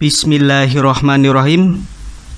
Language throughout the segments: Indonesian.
Bismillahirrahmanirrahim.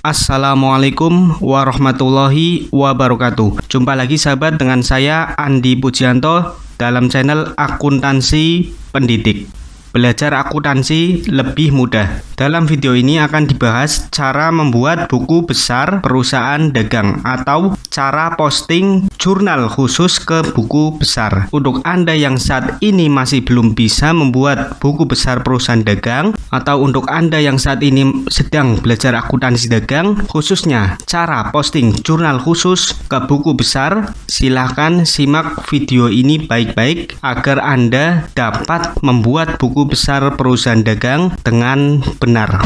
Assalamualaikum warahmatullahi wabarakatuh. Jumpa lagi sahabat dengan saya Andi Pujianto dalam channel Akuntansi Pendidik. Belajar akuntansi lebih mudah. Dalam video ini akan dibahas cara membuat buku besar perusahaan dagang atau cara posting jurnal khusus ke buku besar. Untuk Anda yang saat ini masih belum bisa membuat buku besar perusahaan dagang, atau untuk Anda yang saat ini sedang belajar akuntansi dagang, khususnya cara posting jurnal khusus ke buku besar, silahkan simak video ini baik-baik agar Anda dapat membuat buku besar perusahaan dagang dengan benar.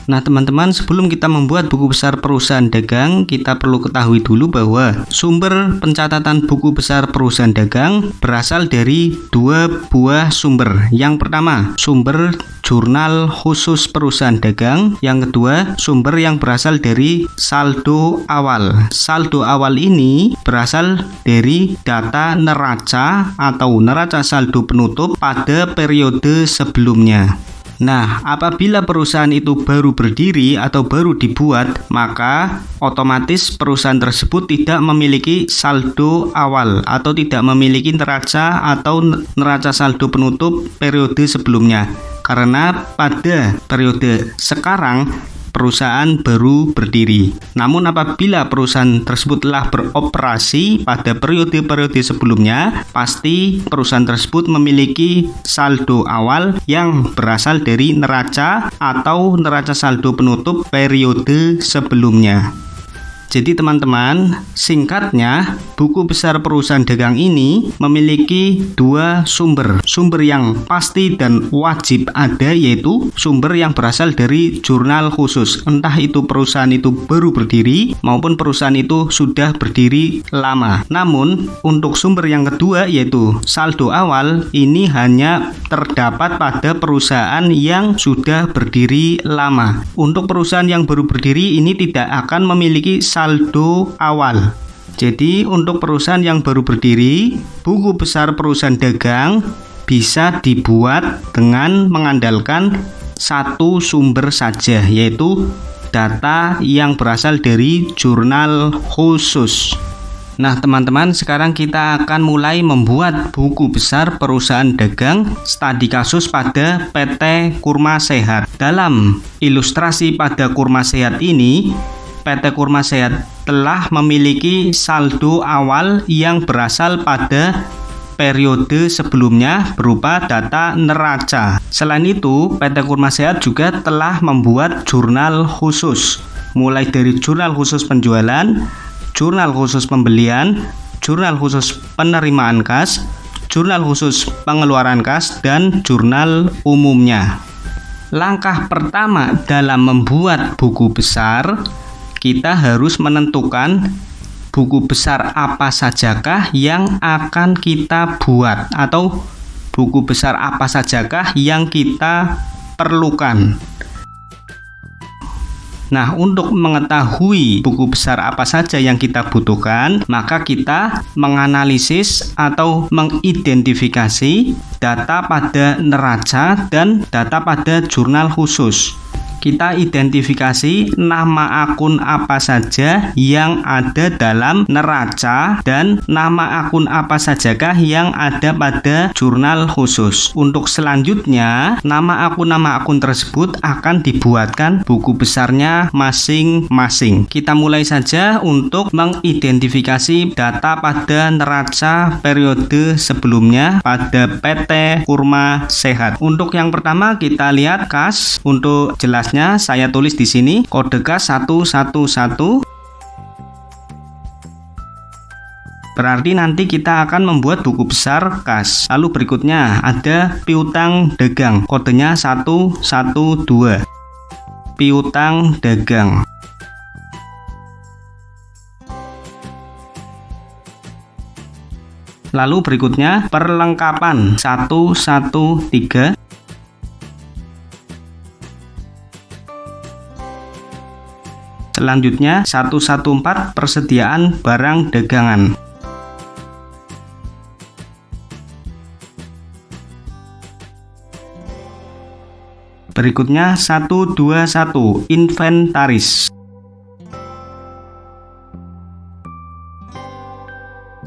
Nah teman-teman, sebelum kita membuat buku besar perusahaan dagang, kita perlu ketahui dulu bahwa sumber pencatatan buku besar perusahaan dagang berasal dari dua buah sumber. Yang pertama, sumber jurnal khusus perusahaan dagang. Yang kedua, sumber yang berasal dari saldo awal. Saldo awal ini berasal dari data neraca atau neraca saldo penutup pada periode sebelumnya. Nah, apabila perusahaan itu baru berdiri atau baru dibuat, maka otomatis perusahaan tersebut tidak memiliki saldo awal atau tidak memiliki neraca atau neraca saldo penutup periode sebelumnya. Karena pada periode sekarang perusahaan baru berdiri. Namun apabila perusahaan tersebut telah beroperasi pada periode-periode sebelumnya, pasti perusahaan tersebut memiliki saldo awal yang berasal dari neraca atau neraca saldo penutup periode sebelumnya. Jadi teman-teman, singkatnya buku besar perusahaan dagang ini memiliki dua sumber. Sumber yang pasti dan wajib ada yaitu sumber yang berasal dari jurnal khusus. Entah itu perusahaan itu baru berdiri maupun perusahaan itu sudah berdiri lama. Namun untuk sumber yang kedua yaitu saldo awal, ini hanya terdapat pada perusahaan yang sudah berdiri lama. Untuk perusahaan yang baru berdiri ini tidak akan memiliki saldo awal. Jadi untuk perusahaan yang baru berdiri, buku besar perusahaan dagang bisa dibuat dengan mengandalkan satu sumber saja, yaitu data yang berasal dari jurnal khusus. Nah teman-teman, sekarang kita akan mulai membuat buku besar perusahaan dagang studi kasus pada PT Kurma Sehat. Dalam ilustrasi pada Kurma Sehat ini, PT Kurma Sehat telah memiliki saldo awal yang berasal pada periode sebelumnya berupa data neraca. Selain itu, PT Kurma Sehat juga telah membuat jurnal khusus, mulai dari jurnal khusus penjualan, jurnal khusus pembelian, jurnal khusus penerimaan kas, jurnal khusus pengeluaran kas, dan jurnal umumnya. Langkah pertama dalam membuat buku besar, kita harus menentukan buku besar apa sajakah yang akan kita buat atau buku besar apa sajakah yang kita perlukan. Nah, untuk mengetahui buku besar apa saja yang kita butuhkan, maka kita menganalisis atau mengidentifikasi data pada neraca dan data pada jurnal khusus. Kita identifikasi nama akun apa saja yang ada dalam neraca dan nama akun apa sajakah yang ada pada jurnal khusus. Untuk selanjutnya, nama akun tersebut akan dibuatkan buku besarnya masing-masing. Kita mulai saja untuk mengidentifikasi data pada neraca periode sebelumnya pada PT Kurma Sehat. Untuk yang pertama kita lihat kas. Untuk jelas saya tulis di sini kode kas 111. Berarti nanti kita akan membuat buku besar kas. Lalu berikutnya ada piutang dagang, kodenya 112. Piutang dagang. Lalu berikutnya perlengkapan 113. Selanjutnya 114 persediaan barang dagangan. Berikutnya 121 inventaris.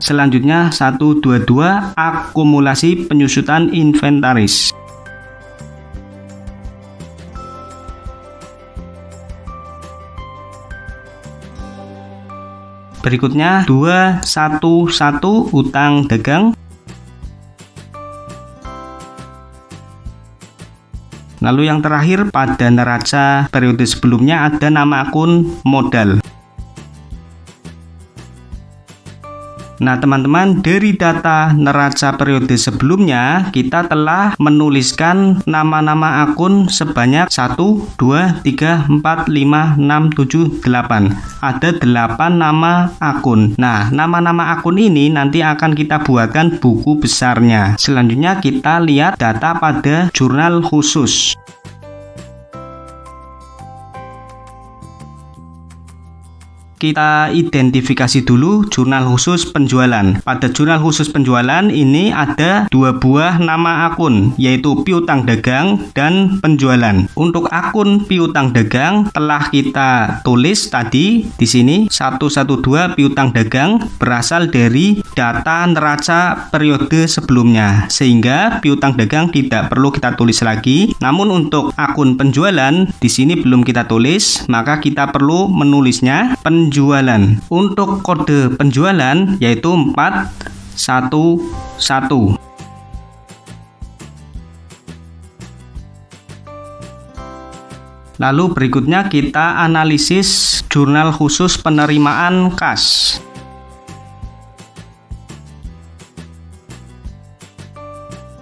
Selanjutnya 122 akumulasi penyusutan inventaris. Berikutnya 211 utang dagang. Lalu yang terakhir, pada neraca periode sebelumnya ada nama akun modal. Nah teman-teman, dari data neraca periode sebelumnya kita telah menuliskan nama-nama akun sebanyak 1, 2, 3, 4, 5, 6, 7, 8. Ada 8 nama akun. Nah nama-nama akun ini nanti akan kita buatkan buku besarnya. Selanjutnya kita lihat data pada jurnal khusus. Kita identifikasi dulu jurnal khusus penjualan. Pada jurnal khusus penjualan ini ada 2 buah nama akun, yaitu piutang dagang dan penjualan. Untuk akun piutang dagang telah kita tulis tadi di sini 112 piutang dagang berasal dari data neraca periode sebelumnya, sehingga piutang dagang tidak perlu kita tulis lagi. Namun untuk akun penjualan di sini belum kita tulis, maka kita perlu menulisnya penjualan. Untuk kode penjualan yaitu 411. Lalu berikutnya kita analisis jurnal khusus penerimaan kas.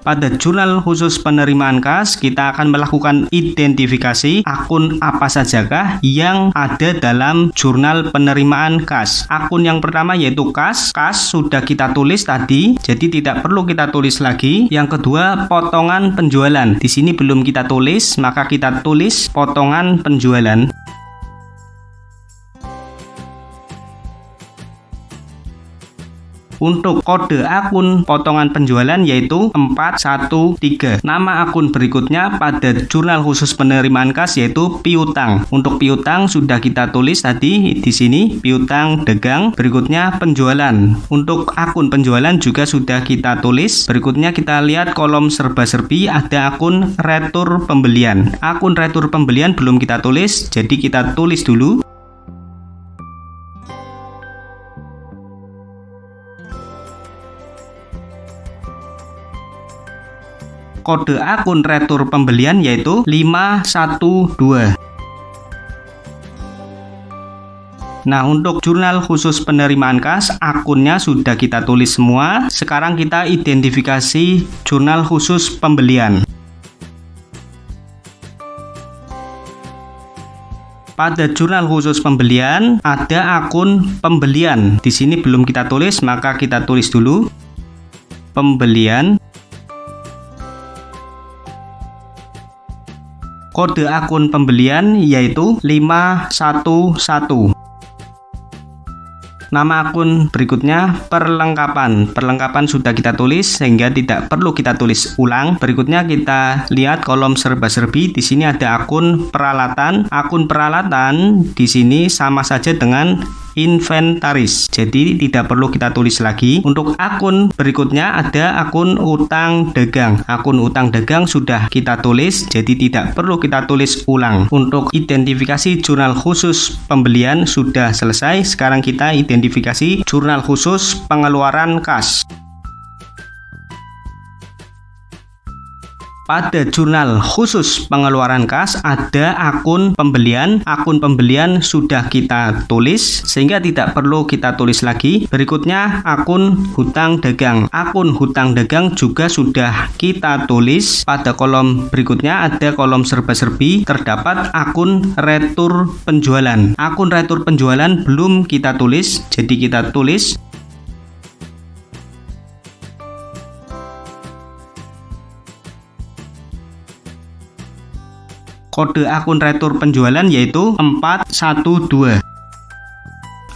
Pada jurnal khusus penerimaan kas, kita akan melakukan identifikasi akun apa sajakah yang ada dalam jurnal penerimaan kas. Akun yang pertama yaitu kas. Kas sudah kita tulis tadi, jadi tidak perlu kita tulis lagi. Yang kedua, potongan penjualan. Di sini belum kita tulis, maka kita tulis potongan penjualan. Untuk kode akun potongan penjualan yaitu 413. Nama akun berikutnya pada jurnal khusus penerimaan kas yaitu piutang. Untuk piutang sudah kita tulis tadi di sini piutang dagang. Berikutnya penjualan. Untuk akun penjualan juga sudah kita tulis. Berikutnya kita lihat kolom serba-serbi, ada akun retur pembelian. Akun retur pembelian belum kita tulis, jadi kita tulis dulu. Kode akun retur pembelian yaitu 512. Nah, untuk jurnal khusus penerimaan kas, akunnya sudah kita tulis semua. Sekarang kita identifikasi jurnal khusus pembelian. Pada jurnal khusus pembelian ada akun pembelian. Di sini belum kita tulis, maka kita tulis dulu pembelian. Kode akun pembelian yaitu 511. Nama akun berikutnya perlengkapan. Perlengkapan sudah kita tulis sehingga tidak perlu kita tulis ulang. Berikutnya kita lihat kolom serba-serbi. Di sini ada akun peralatan. Akun peralatan di sini sama saja dengan inventaris. Jadi tidak perlu kita tulis lagi. Untuk akun berikutnya ada akun utang dagang. Akun utang dagang sudah kita tulis, jadi tidak perlu kita tulis ulang. Untuk identifikasi jurnal khusus pembelian sudah selesai. Sekarang kita identifikasi jurnal khusus pengeluaran kas. Pada jurnal khusus pengeluaran kas ada akun pembelian. Akun pembelian sudah kita tulis sehingga tidak perlu kita tulis lagi. Berikutnya akun hutang dagang. Akun hutang dagang juga sudah kita tulis. Pada kolom berikutnya ada kolom serba-serbi, terdapat akun retur penjualan. Akun retur penjualan belum kita tulis, jadi kita tulis Kode akun retur penjualan yaitu 412.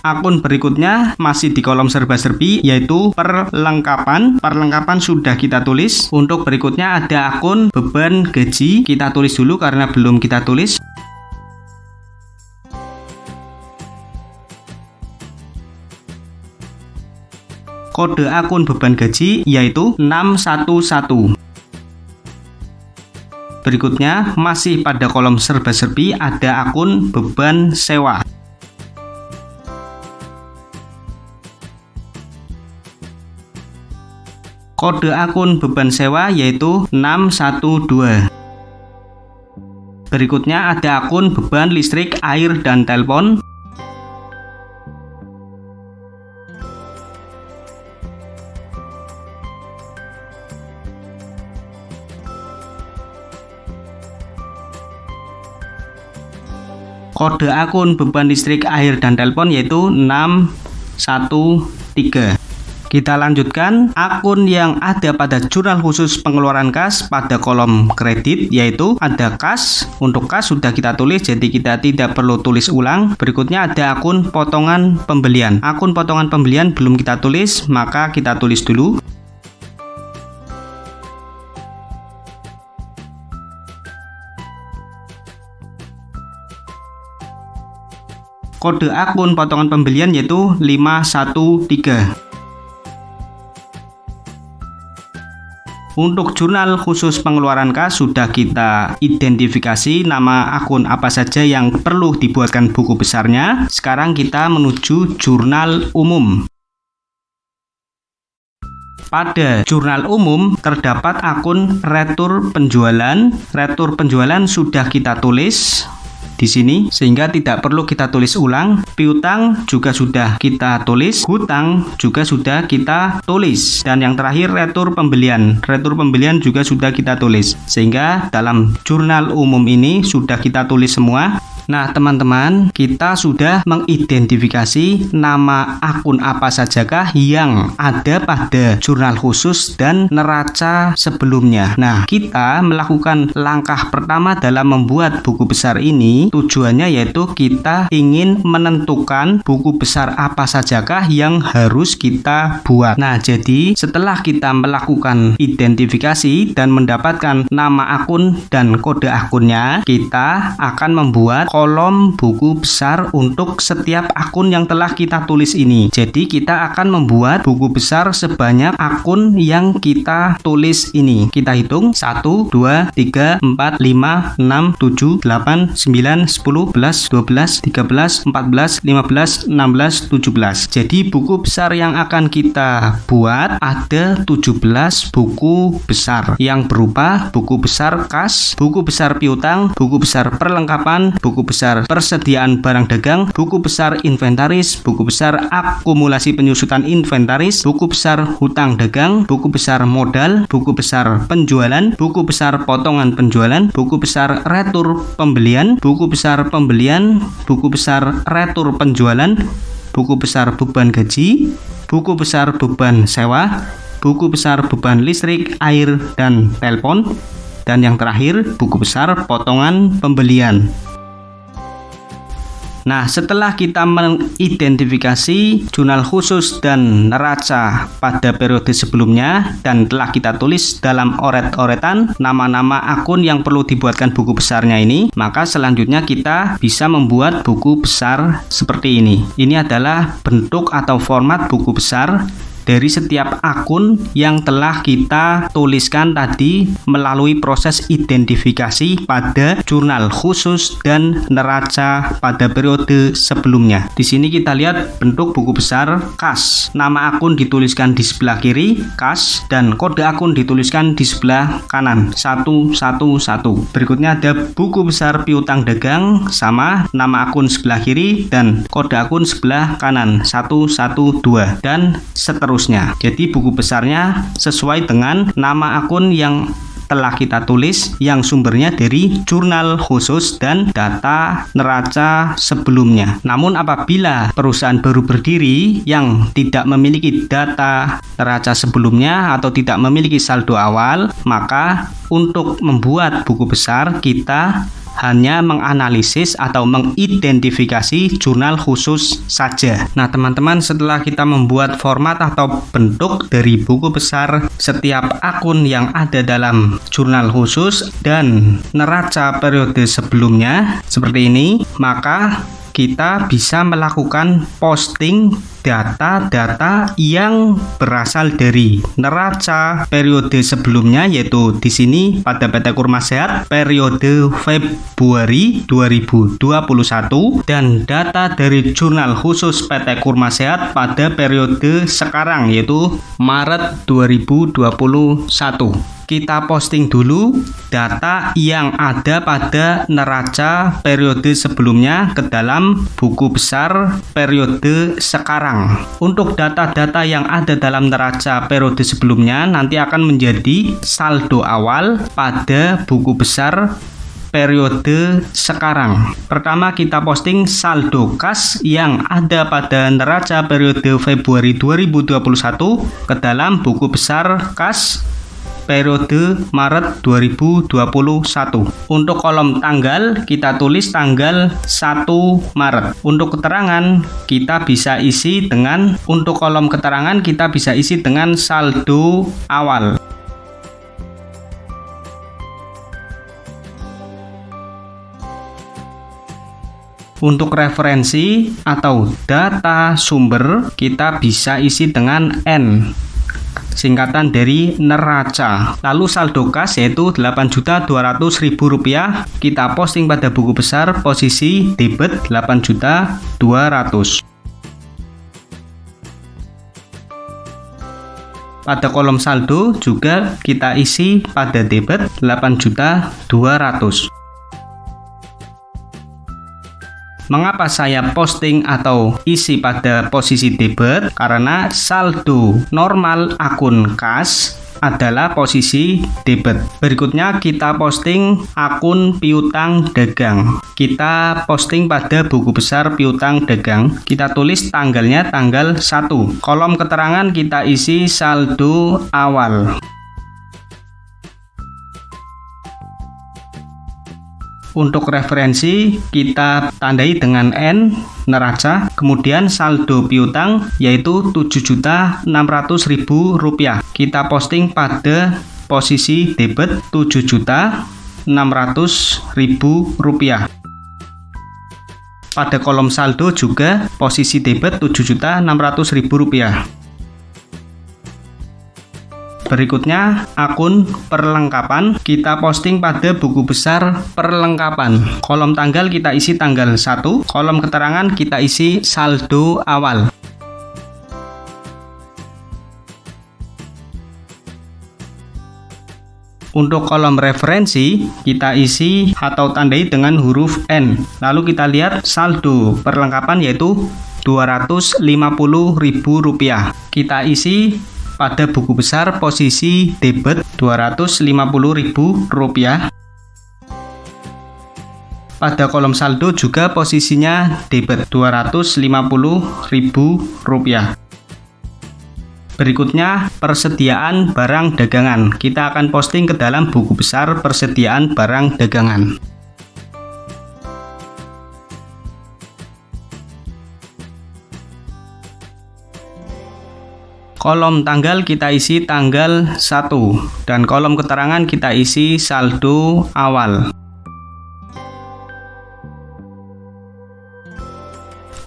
Akun berikutnya masih di kolom serba-serbi yaitu perlengkapan. Perlengkapan sudah kita tulis. Untuk berikutnya ada akun beban gaji. Kita tulis dulu karena belum kita tulis. Kode akun beban gaji yaitu 611. Berikutnya masih pada kolom serba-serbi ada akun beban sewa. Kode akun beban sewa yaitu 612. Berikutnya ada akun beban listrik, air, dan telepon. Kode akun beban listrik, air, dan telepon yaitu 613. Kita lanjutkan akun yang ada pada jurnal khusus pengeluaran kas pada kolom kredit yaitu ada kas. Untuk kas sudah kita tulis jadi kita tidak perlu tulis ulang. Berikutnya ada akun potongan pembelian. Akun potongan pembelian belum kita tulis maka kita tulis dulu. Kode akun potongan pembelian yaitu 513. Untuk jurnal khusus pengeluaran kas sudah kita identifikasi nama akun apa saja yang perlu dibuatkan buku besarnya. Sekarang kita menuju jurnal umum. Pada jurnal umum terdapat akun retur penjualan. Retur penjualan sudah kita tulis di sini sehingga tidak perlu kita tulis ulang. Piutang juga sudah kita tulis, hutang juga sudah kita tulis, dan yang terakhir retur pembelian. Retur pembelian juga sudah kita tulis sehingga dalam jurnal umum ini sudah kita tulis semua. Nah teman-teman, kita sudah mengidentifikasi nama akun apa sajakah yang ada pada jurnal khusus dan neraca sebelumnya. Nah, kita melakukan langkah pertama dalam membuat buku besar ini. Tujuannya yaitu kita ingin menentukan buku besar apa sajakah yang harus kita buat. Nah, jadi setelah kita melakukan identifikasi dan mendapatkan nama akun dan kode akunnya, kita akan membuat kolom buku besar untuk setiap akun yang telah kita tulis ini. Jadi kita akan membuat buku besar sebanyak akun yang kita tulis ini. Kita hitung 1, 2, 3, 4, 5, 6, 7, 8, 9, 10, 11, 12, 13, 14, 15, 16, 17. Jadi buku besar yang akan kita buat ada 17 buku besar yang berupa buku besar kas, buku besar piutang, buku besar perlengkapan, buku besar persediaan barang dagang, buku besar inventaris, buku besar akumulasi penyusutan inventaris, buku besar hutang dagang, buku besar modal, buku besar penjualan, buku besar potongan penjualan, buku besar retur pembelian, buku besar pembelian, buku besar retur penjualan, buku besar beban gaji, buku besar beban sewa, buku besar beban listrik, air, dan telepon, dan yang terakhir buku besar potongan pembelian. Nah, setelah kita mengidentifikasi jurnal khusus dan neraca pada periode sebelumnya dan telah kita tulis dalam oret-oretan nama-nama akun yang perlu dibuatkan buku besarnya ini, maka selanjutnya kita bisa membuat buku besar seperti ini. Ini adalah bentuk atau format buku besar dari setiap akun yang telah kita tuliskan tadi melalui proses identifikasi pada jurnal khusus dan neraca pada periode sebelumnya. Di sini kita lihat bentuk buku besar kas. Nama akun dituliskan di sebelah kiri, kas, dan kode akun dituliskan di sebelah kanan, 111. Berikutnya ada buku besar piutang dagang, sama nama akun sebelah kiri dan kode akun sebelah kanan, 112, dan seterusnya. Jadi buku besarnya sesuai dengan nama akun yang telah kita tulis yang sumbernya dari jurnal khusus dan data neraca sebelumnya. Namun apabila perusahaan baru berdiri yang tidak memiliki data neraca sebelumnya atau tidak memiliki saldo awal, maka untuk membuat buku besar kita hanya menganalisis atau mengidentifikasi jurnal khusus saja. Nah, teman-teman, setelah kita membuat format atau bentuk dari buku besar setiap akun yang ada dalam jurnal khusus dan neraca periode sebelumnya seperti ini, maka kita bisa melakukan posting data-data yang berasal dari neraca periode sebelumnya, yaitu di sini pada PT Kurma Sehat periode Februari 2021 dan data dari jurnal khusus PT Kurma Sehat pada periode sekarang yaitu Maret 2021. Kita posting dulu data yang ada pada neraca periode sebelumnya ke dalam buku besar periode sekarang. Untuk data-data yang ada dalam neraca periode sebelumnya nanti akan menjadi saldo awal pada buku besar periode sekarang. Pertama kita posting saldo kas yang ada pada neraca periode Februari 2021 ke dalam buku besar kas periode Maret 2021. Untuk kolom tanggal kita tulis tanggal 1 Maret. Untuk keterangan kita bisa isi dengan saldo awal. Untuk referensi atau data sumber kita bisa isi dengan N, singkatan dari neraca. Lalu saldo kas yaitu Rp8.200.000 kita posting pada buku besar posisi debit 8.200.000. Pada kolom saldo juga kita isi pada debit 8.200.000. Mengapa saya posting atau isi pada posisi debit? Karena saldo normal akun kas adalah posisi debit. Berikutnya kita posting akun piutang dagang. Kita posting pada buku besar piutang dagang. Kita tulis tanggalnya tanggal 1. Kolom keterangan kita isi saldo awal. Untuk referensi kita tandai dengan N neraca, kemudian saldo piutang yaitu Rp7.600.000. Kita posting pada posisi debit Rp7.600.000. Pada kolom saldo juga posisi debit Rp7.600.000. Berikutnya akun perlengkapan kita posting pada buku besar perlengkapan. Kolom tanggal kita isi tanggal 1, kolom keterangan kita isi saldo awal. Untuk kolom referensi kita isi atau tandai dengan huruf N. Lalu kita lihat saldo perlengkapan yaitu Rp250.000. Kita isi pada buku besar posisi debit Rp250.000. Pada kolom saldo juga posisinya debit Rp250.000. Berikutnya persediaan barang dagangan. Kita akan posting ke dalam buku besar persediaan barang dagangan. Kolom tanggal kita isi tanggal 1 dan kolom keterangan kita isi saldo awal.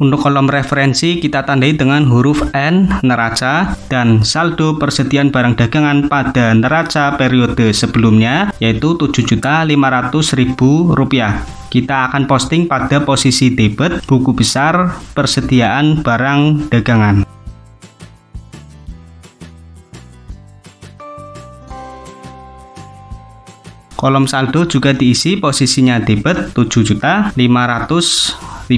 Untuk kolom referensi kita tandai dengan huruf N neraca dan saldo persediaan barang dagangan pada neraca periode sebelumnya yaitu Rp7.500.000. Kita akan posting pada posisi debit buku besar persediaan barang dagangan. Kolom saldo juga diisi posisinya debit Rp7.500.000.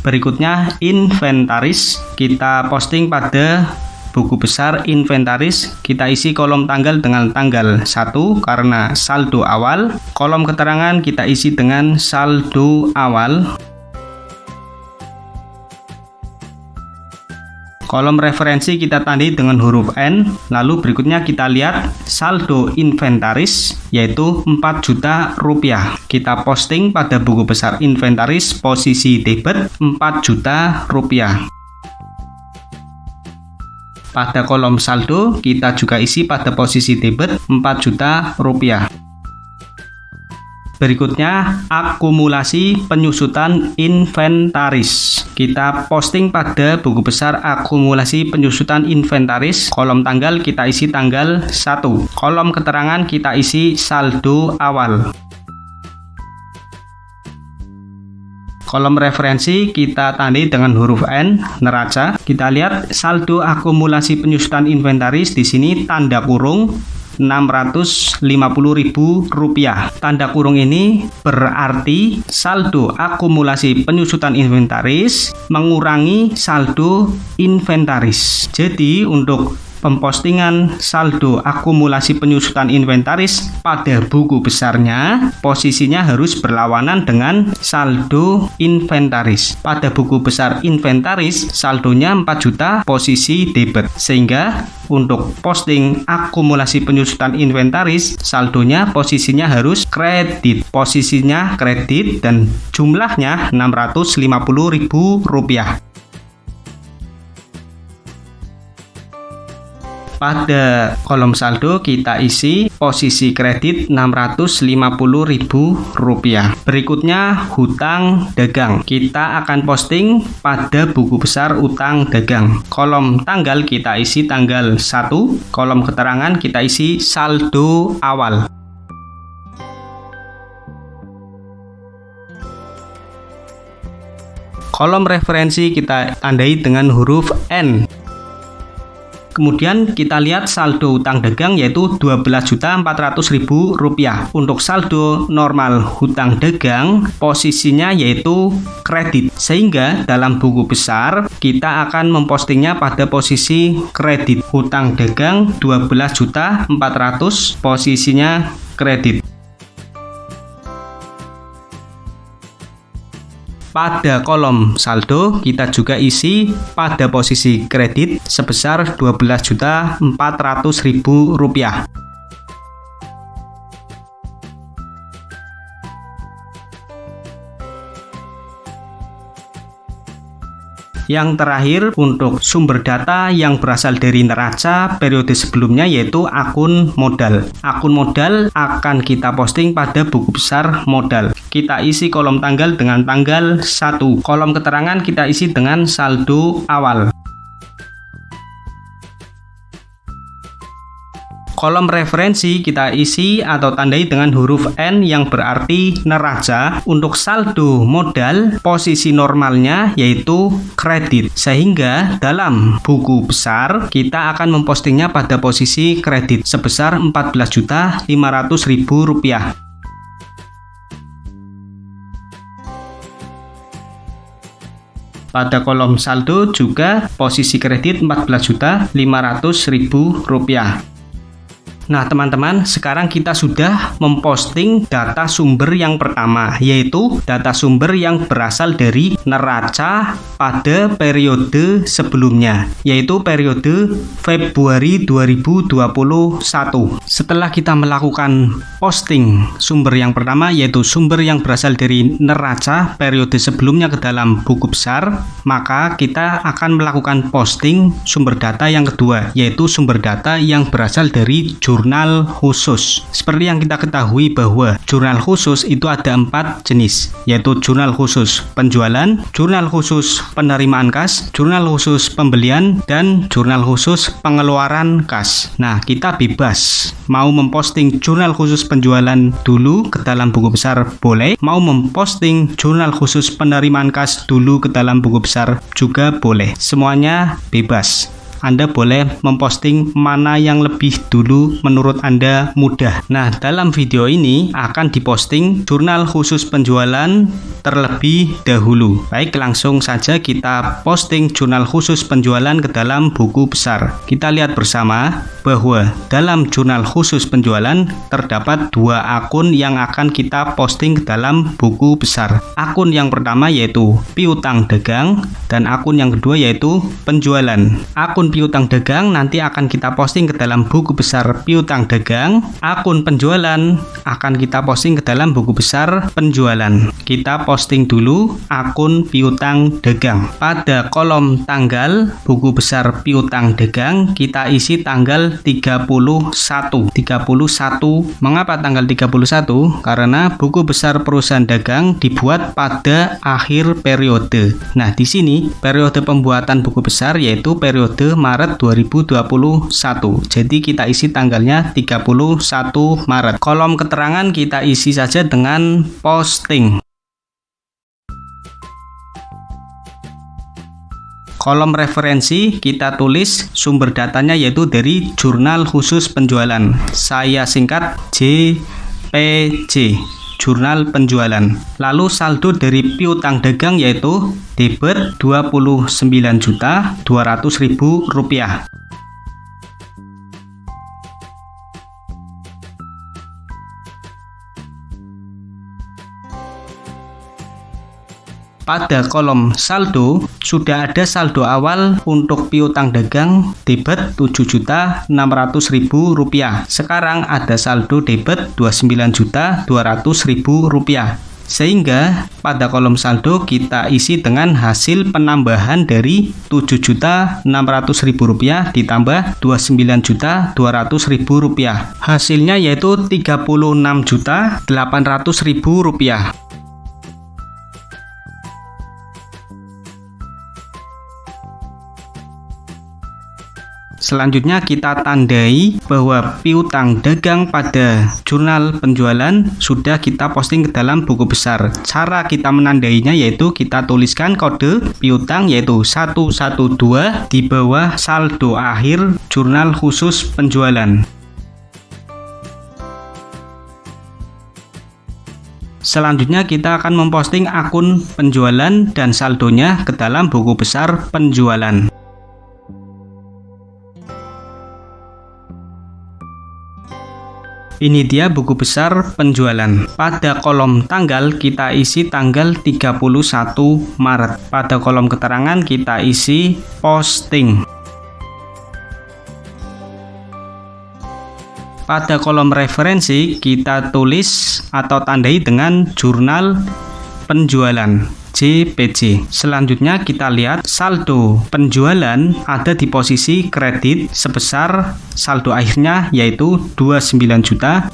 Berikutnya inventaris. Kita posting pada buku besar inventaris. Kita isi kolom tanggal dengan tanggal 1 karena saldo awal. Kolom keterangan kita isi dengan saldo awal. Kolom referensi kita tandai dengan huruf N. Lalu berikutnya kita lihat saldo inventaris, yaitu 4 juta rupiah. Kita posting pada buku besar inventaris posisi debit 4 juta rupiah. Pada kolom saldo kita juga isi pada posisi debit 4 juta rupiah. Berikutnya, akumulasi penyusutan inventaris. Kita posting pada buku besar akumulasi penyusutan inventaris. Kolom tanggal kita isi tanggal 1. Kolom keterangan kita isi saldo awal. Kolom referensi kita tandai dengan huruf N, neraca. Kita lihat saldo akumulasi penyusutan inventaris di sini tanda kurung Rp650.000. Tanda kurung ini berarti saldo akumulasi penyusutan inventaris mengurangi saldo inventaris. Jadi untuk pempostingan saldo akumulasi penyusutan inventaris pada buku besarnya posisinya harus berlawanan dengan saldo inventaris. Pada buku besar inventaris saldonya 4 juta posisi debit, sehingga untuk posting akumulasi penyusutan inventaris saldonya posisinya harus kredit. Posisinya kredit dan jumlahnya Rp650.000. Pada kolom saldo kita isi posisi kredit Rp650.000. Berikutnya hutang dagang. Kita akan posting pada buku besar utang dagang. Kolom tanggal kita isi tanggal 1. Kolom keterangan kita isi saldo awal. Kolom referensi kita tandai dengan huruf N. Kemudian kita lihat saldo utang dagang yaitu Rp12.400.000. Untuk saldo normal hutang dagang posisinya yaitu kredit, sehingga dalam buku besar kita akan mempostingnya pada posisi kredit. Hutang dagang Rp12.400.000, posisinya kredit. Pada kolom saldo kita juga isi pada posisi kredit sebesar Rp12.400.000. Yang terakhir, untuk sumber data yang berasal dari neraca periode sebelumnya yaitu akun modal. Akun modal akan kita posting pada buku besar modal. Kita isi kolom tanggal dengan tanggal 1. Kolom keterangan kita isi dengan saldo awal. Kolom referensi kita isi atau tandai dengan huruf N yang berarti neraca. Untuk saldo modal posisi normalnya yaitu kredit, sehingga dalam buku besar kita akan mempostingnya pada posisi kredit sebesar Rp14.500.000. Pada kolom saldo juga posisi kredit Rp14.500.000. Nah teman-teman, sekarang kita sudah memposting data sumber yang pertama, yaitu data sumber yang berasal dari neraca pada periode sebelumnya, yaitu periode Februari 2021. Setelah kita melakukan posting sumber yang pertama, yaitu sumber yang berasal dari neraca periode sebelumnya ke dalam buku besar, maka kita akan melakukan posting sumber data yang kedua, yaitu sumber data yang berasal dari jurnal khusus. Seperti yang kita ketahui bahwa jurnal khusus itu ada 4 jenis, yaitu jurnal khusus penjualan, jurnal khusus penerimaan kas, jurnal khusus pembelian, dan jurnal khusus pengeluaran kas. Nah, kita bebas mau memposting jurnal khusus penjualan dulu ke dalam buku besar boleh, mau memposting jurnal khusus penerimaan kas dulu ke dalam buku besar juga boleh. Semuanya bebas. Anda boleh memposting mana yang lebih dulu menurut Anda mudah. Nah, dalam video ini akan diposting jurnal khusus penjualan terlebih dahulu. Baik, langsung saja kita posting jurnal khusus penjualan ke dalam buku besar. Kita lihat bersama bahwa dalam jurnal khusus penjualan terdapat dua akun yang akan kita posting ke dalam buku besar. Akun yang pertama yaitu piutang dagang dan akun yang kedua yaitu penjualan. Akun piutang dagang nanti akan kita posting ke dalam buku besar piutang dagang. Akun penjualan akan kita posting ke dalam buku besar penjualan. Kita posting dulu akun piutang dagang. Pada kolom tanggal buku besar piutang dagang kita isi tanggal 31. Mengapa tanggal 31? Karena buku besar perusahaan dagang dibuat pada akhir periode. Nah, di sini periode pembuatan buku besar yaitu periode Maret 2021. Jadi kita isi tanggalnya 31 Maret. Kolom keterangan kita isi saja dengan posting. Kolom referensi kita tulis sumber datanya yaitu dari jurnal khusus penjualan. Saya singkat JPJ, jurnal penjualan. Lalu saldo dari piutang dagang yaitu debit Rp29.200.000. Pada kolom saldo sudah ada saldo awal untuk piutang dagang debit Rp7.600.000. Sekarang ada saldo debit Rp29.200.000. Sehingga pada kolom saldo kita isi dengan hasil penambahan dari Rp7.600.000 ditambah Rp29.200.000. Hasilnya yaitu Rp36.800.000. Selanjutnya kita tandai bahwa piutang dagang pada jurnal penjualan sudah kita posting ke dalam buku besar. Cara kita menandainya yaitu kita tuliskan kode piutang yaitu 112 di bawah saldo akhir jurnal khusus penjualan. Selanjutnya kita akan memposting akun penjualan dan saldonya ke dalam buku besar penjualan. Ini dia buku besar penjualan. Pada kolom tanggal kita isi tanggal 31 Maret. Pada kolom keterangan kita isi posting. Pada kolom referensi kita tulis atau tandai dengan jurnal penjualan JPJ. Selanjutnya kita lihat saldo penjualan ada di posisi kredit sebesar saldo akhirnya yaitu Rp29.200.000.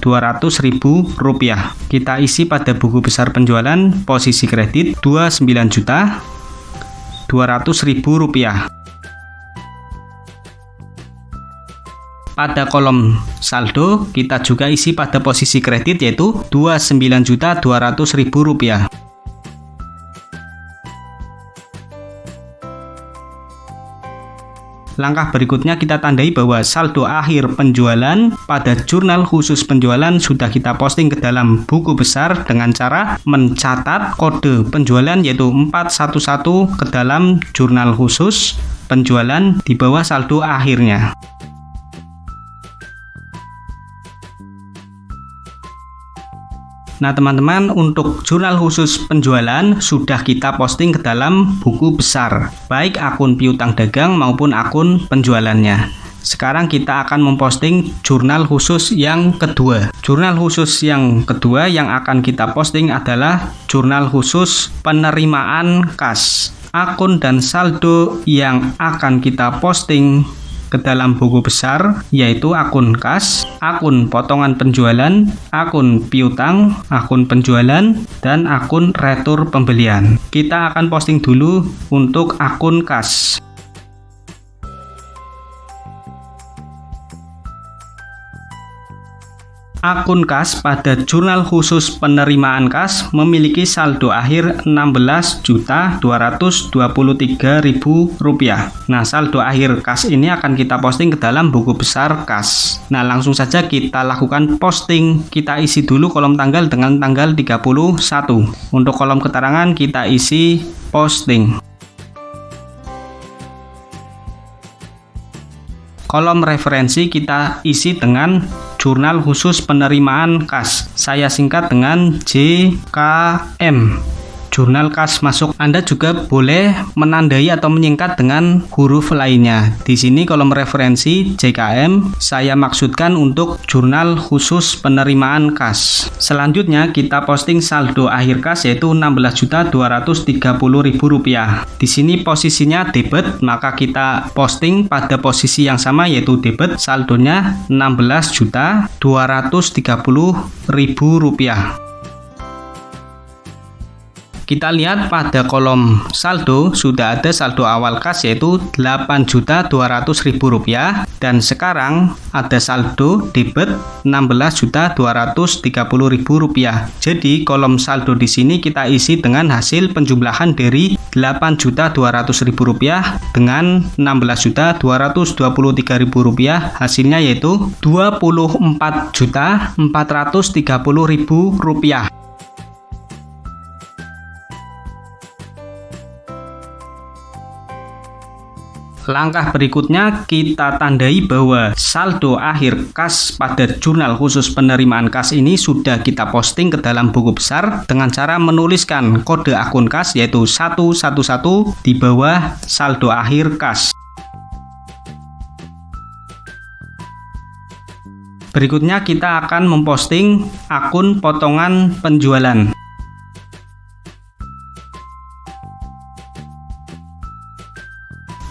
Kita isi pada buku besar penjualan posisi kredit Rp29.200.000. Pada kolom saldo kita juga isi pada posisi kredit yaitu Rp29.200.000. Langkah berikutnya kita tandai bahwa saldo akhir penjualan pada jurnal khusus penjualan sudah kita posting ke dalam buku besar dengan cara mencatat kode penjualan yaitu 411 ke dalam jurnal khusus penjualan di bawah saldo akhirnya. Nah teman-teman, untuk jurnal khusus penjualan sudah kita posting ke dalam buku besar, baik akun piutang dagang maupun akun penjualannya. Sekarang kita akan memposting jurnal khusus yang kedua. Jurnal khusus yang kedua yang akan kita posting adalah jurnal khusus penerimaan kas. Akun dan saldo yang akan kita posting ke dalam buku besar yaitu akun kas, akun potongan penjualan, akun piutang, akun penjualan, dan akun retur pembelian. Kita akan posting dulu untuk akun kas. Akun kas pada jurnal khusus penerimaan kas memiliki saldo akhir Rp16.223.000. Nah, saldo akhir kas ini akan kita posting ke dalam buku besar kas. Nah, langsung saja kita lakukan posting. Kita isi dulu kolom tanggal dengan tanggal 31. Untuk kolom keterangan kita isi posting. Kolom referensi kita isi dengan jurnal khusus penerimaan kas. Saya singkat dengan JKM. Jurnal kas masuk. Anda juga boleh menandai atau menyingkat dengan huruf lainnya. Di sini kolom referensi JKM saya maksudkan untuk jurnal khusus penerimaan kas. Selanjutnya kita posting saldo akhir kas yaitu Rp16.230.000. Di sini posisinya debit, maka kita posting pada posisi yang sama yaitu debit, saldonya Rp16.230.000. Kita lihat pada kolom saldo sudah ada saldo awal kas yaitu Rp8.200.000 dan sekarang ada saldo debit Rp16.230.000. Jadi kolom saldo di sini kita isi dengan hasil penjumlahan dari Rp8.200.000 dengan Rp16.223.000. Hasilnya yaitu Rp24.430.000. Langkah berikutnya kita tandai bahwa saldo akhir kas pada jurnal khusus penerimaan kas ini sudah kita posting ke dalam buku besar dengan cara menuliskan kode akun kas yaitu 111 di bawah saldo akhir kas. Berikutnya kita akan memposting akun potongan penjualan.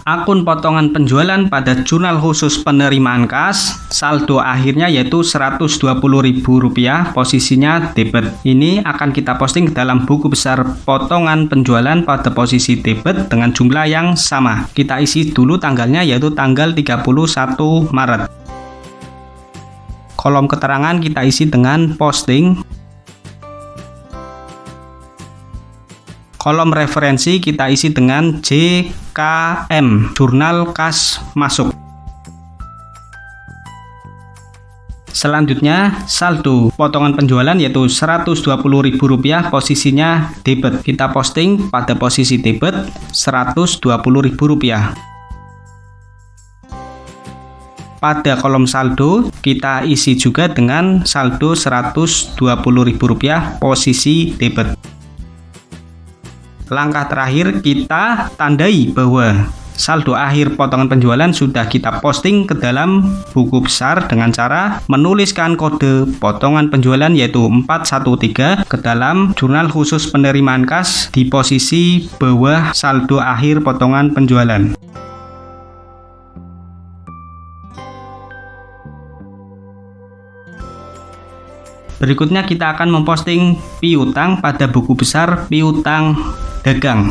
Akun potongan penjualan pada jurnal khusus penerimaan kas, saldo akhirnya yaitu Rp120.000, posisinya debit. Ini akan kita posting ke dalam buku besar potongan penjualan pada posisi debit dengan jumlah yang sama. Kita isi dulu tanggalnya yaitu tanggal 31 Maret. Kolom keterangan kita isi dengan posting. Kolom referensi kita isi dengan JKM, jurnal kas masuk. Selanjutnya saldo potongan penjualan yaitu Rp120.000, posisinya debit. Kita posting pada posisi debit Rp120.000. Pada kolom saldo kita isi juga dengan saldo Rp120.000, posisi debit. Langkah terakhir kita tandai bahwa saldo akhir potongan penjualan sudah kita posting ke dalam buku besar dengan cara menuliskan kode potongan penjualan yaitu 413 ke dalam jurnal khusus penerimaan kas di posisi bawah saldo akhir potongan penjualan. Berikutnya kita akan memposting piutang pada buku besar piutang dagang.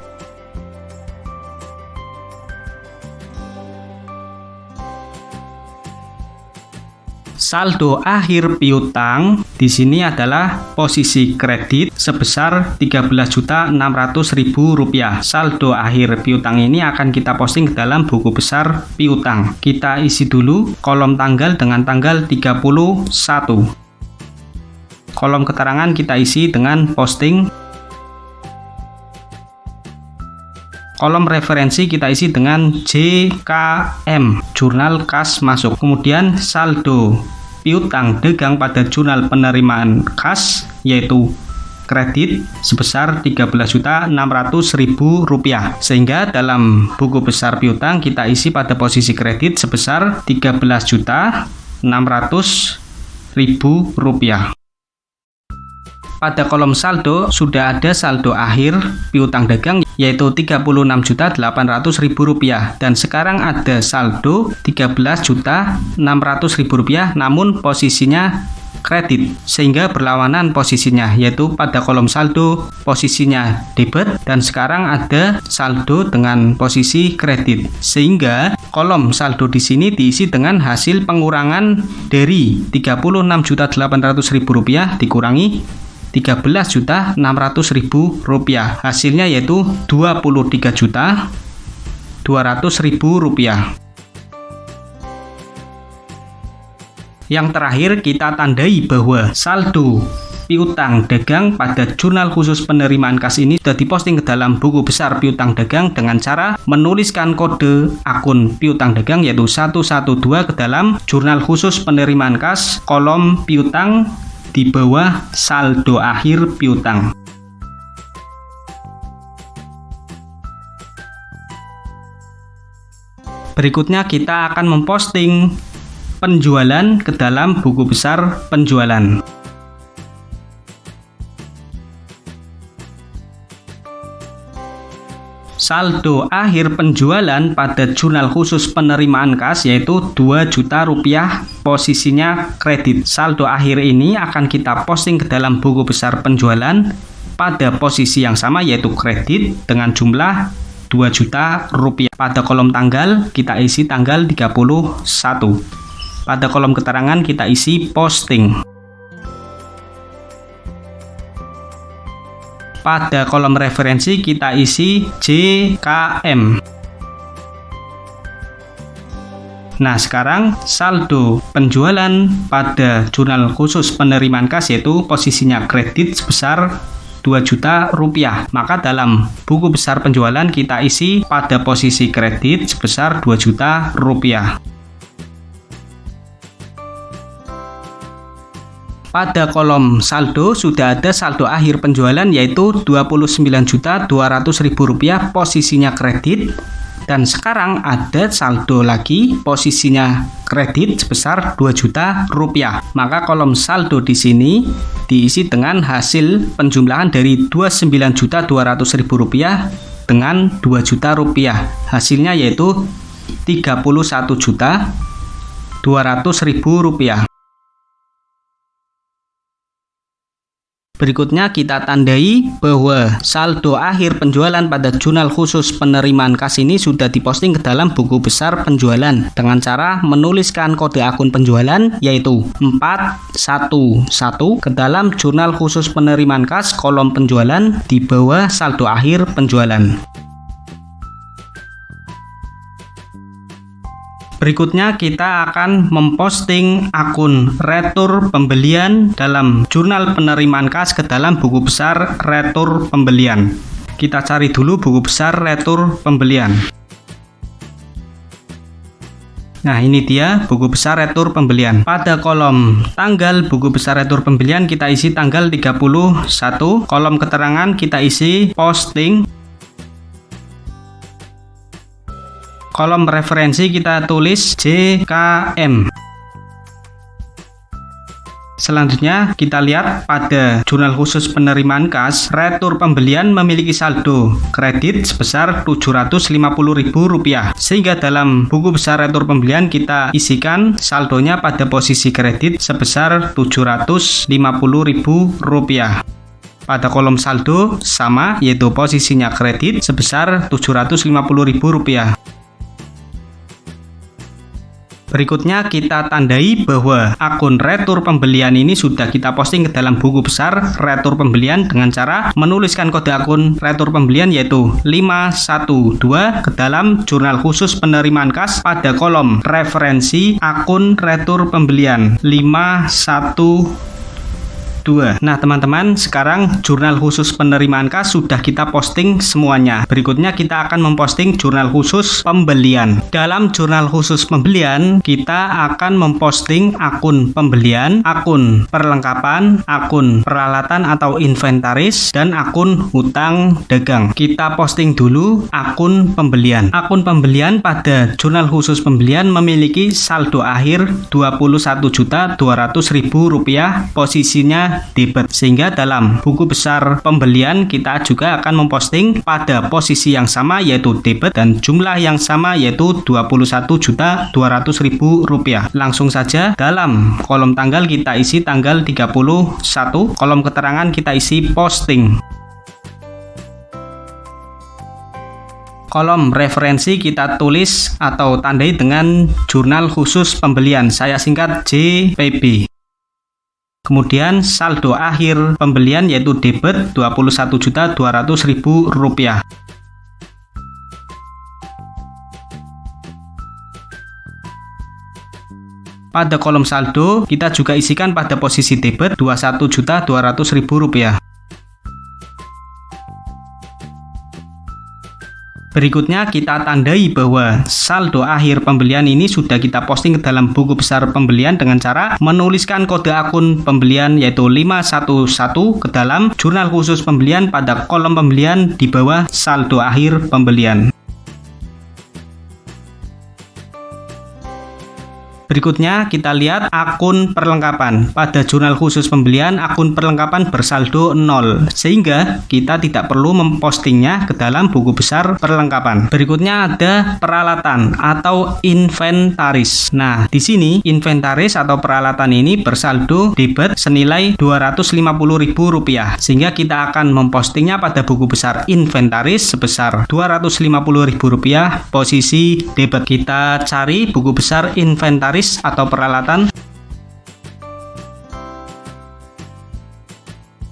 Saldo akhir piutang di sini adalah posisi kredit sebesar Rp13.600.000. Saldo akhir piutang ini akan kita posting ke dalam buku besar piutang. Kita isi dulu kolom tanggal dengan tanggal 31. Kolom keterangan kita isi dengan posting. Kolom referensi kita isi dengan JKM, jurnal kas masuk. Kemudian saldo piutang dagang pada jurnal penerimaan kas yaitu kredit sebesar Rp13.600.000. Sehingga dalam buku besar piutang kita isi pada posisi kredit sebesar Rp13.600.000. Pada kolom saldo sudah ada saldo akhir piutang dagang yaitu Rp36.800.000 dan sekarang ada saldo Rp13.600.000 namun posisinya kredit, sehingga berlawanan posisinya, yaitu pada kolom saldo posisinya debit dan sekarang ada saldo dengan posisi kredit, sehingga kolom saldo di sini diisi dengan hasil pengurangan dari Rp36.800.000 dikurangi Rp13.600.000. Hasilnya yaitu Rp23.200.000. Yang terakhir, kita tandai bahwa saldo piutang dagang pada jurnal khusus penerimaan kas ini sudah diposting ke dalam buku besar piutang dagang dengan cara menuliskan kode akun piutang dagang yaitu 112 ke dalam jurnal khusus penerimaan kas kolom piutang di bawah saldo akhir piutang. Berikutnya kita akan memposting penjualan ke dalam buku besar penjualan. Saldo akhir penjualan pada jurnal khusus penerimaan kas yaitu Rp2 juta, posisinya kredit. Saldo akhir ini akan kita posting ke dalam buku besar penjualan pada posisi yang sama yaitu kredit dengan jumlah Rp2 juta. Pada kolom tanggal kita isi tanggal 31. Pada kolom keterangan kita isi posting. Pada kolom referensi kita isi JKM. Nah, sekarang saldo penjualan pada jurnal khusus penerimaan kas yaitu posisinya kredit sebesar Rp2 juta. Maka dalam buku besar penjualan kita isi pada posisi kredit sebesar Rp2 juta. Pada kolom saldo sudah ada saldo akhir penjualan yaitu Rp29.200.000 posisinya kredit, dan sekarang ada saldo lagi posisinya kredit sebesar Rp2 juta. Maka kolom saldo di sini diisi dengan hasil penjumlahan dari Rp29.200.000 dengan Rp2 juta. Hasilnya yaitu Rp31.200.000. Berikutnya kita tandai bahwa saldo akhir penjualan pada jurnal khusus penerimaan kas ini sudah diposting ke dalam buku besar penjualan dengan cara menuliskan kode akun penjualan yaitu 411 ke dalam jurnal khusus penerimaan kas kolom penjualan di bawah saldo akhir penjualan. Berikutnya kita akan memposting akun retur pembelian dalam jurnal penerimaan kas ke dalam buku besar retur pembelian. Kita cari dulu buku besar retur pembelian. Nah, ini dia buku besar retur pembelian. Pada kolom tanggal buku besar retur pembelian kita isi tanggal 31. Kolom keterangan kita isi posting. Kolom referensi kita tulis JKM. Selanjutnya kita lihat pada jurnal khusus penerimaan kas retur pembelian memiliki saldo kredit sebesar Rp750.000, sehingga dalam buku besar retur pembelian kita isikan saldonya pada posisi kredit sebesar Rp750.000. Pada kolom saldo sama yaitu posisinya kredit sebesar Rp750.000. Berikutnya kita tandai bahwa akun retur pembelian ini sudah kita posting ke dalam buku besar retur pembelian dengan cara menuliskan kode akun retur pembelian yaitu 512 ke dalam jurnal khusus penerimaan kas pada kolom referensi akun retur pembelian 512. Nah teman-teman, sekarang jurnal khusus penerimaan kas sudah kita posting semuanya. Berikutnya kita akan memposting jurnal khusus pembelian. Dalam jurnal khusus pembelian kita akan memposting akun pembelian, akun perlengkapan, akun peralatan atau inventaris, dan akun hutang dagang. Kita posting dulu akun pembelian. Akun pembelian pada jurnal khusus pembelian memiliki saldo akhir Rp21.200.000, posisinya posisinya debit. Sehingga dalam buku besar pembelian kita juga akan memposting pada posisi yang sama yaitu debit dan jumlah yang sama yaitu Rp21.200.000. Langsung saja dalam kolom tanggal kita isi tanggal 31, kolom keterangan kita isi posting. Kolom referensi kita tulis atau tandai dengan jurnal khusus pembelian, saya singkat JPB. Kemudian saldo akhir pembelian yaitu debit Rp21.200.000. Pada kolom saldo kita juga isikan pada posisi debit Rp21.200.000. Berikutnya kita tandai bahwa saldo akhir pembelian ini sudah kita posting ke dalam buku besar pembelian dengan cara menuliskan kode akun pembelian yaitu 511 ke dalam jurnal khusus pembelian pada kolom pembelian di bawah saldo akhir pembelian. Berikutnya kita lihat akun perlengkapan. Pada jurnal khusus pembelian akun perlengkapan bersaldo 0 sehingga kita tidak perlu mempostingnya ke dalam buku besar perlengkapan. Berikutnya ada peralatan atau inventaris. Nah, di sini inventaris atau peralatan ini bersaldo debit senilai Rp250.000 sehingga kita akan mempostingnya pada buku besar inventaris sebesar Rp250.000 posisi debit. Kita cari buku besar inventaris atau peralatan.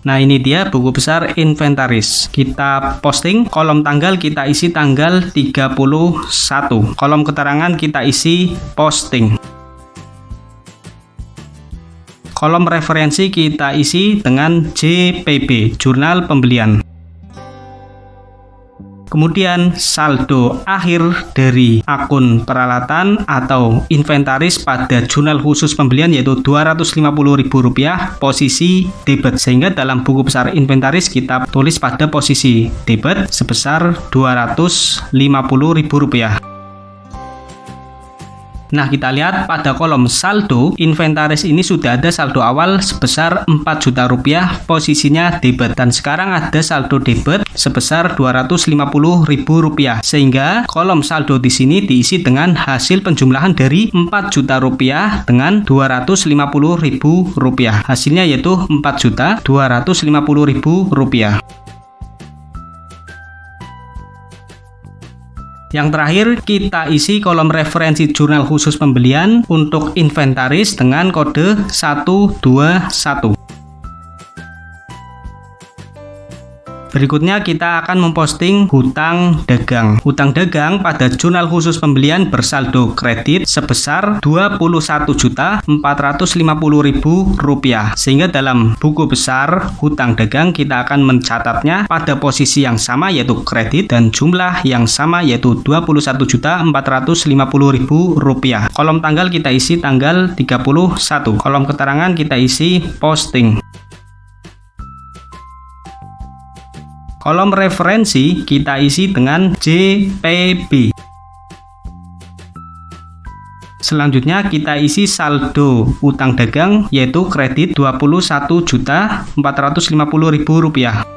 Nah, ini dia buku besar inventaris. Kita posting, kolom tanggal kita isi tanggal 31. Kolom keterangan kita isi posting. Kolom referensi kita isi dengan JPB, jurnal pembelian. Kemudian saldo akhir dari akun peralatan atau inventaris pada jurnal khusus pembelian yaitu Rp250.000 posisi debit. Sehingga dalam buku besar inventaris kita tulis pada posisi debit sebesar Rp250.000. Nah, kita lihat pada kolom saldo inventaris ini sudah ada saldo awal sebesar Rp4 juta posisinya debit dan sekarang ada saldo debit sebesar Rp250.000 sehingga kolom saldo di sini diisi dengan hasil penjumlahan dari Rp4 juta dengan Rp250.000. Hasilnya yaitu Rp4.250.000. Yang terakhir kita isi kolom referensi jurnal khusus pembelian untuk inventaris dengan kode 121. Berikutnya kita akan memposting hutang dagang. Hutang dagang pada jurnal khusus pembelian bersaldo kredit sebesar Rp21.450.000 sehingga dalam buku besar hutang dagang kita akan mencatatnya pada posisi yang sama yaitu kredit dan jumlah yang sama yaitu Rp21.450.000. Kolom tanggal kita isi tanggal 31. Kolom keterangan kita isi posting. Kolom referensi kita isi dengan JPB. Selanjutnya kita isi saldo utang dagang yaitu kredit Rp21.450.000.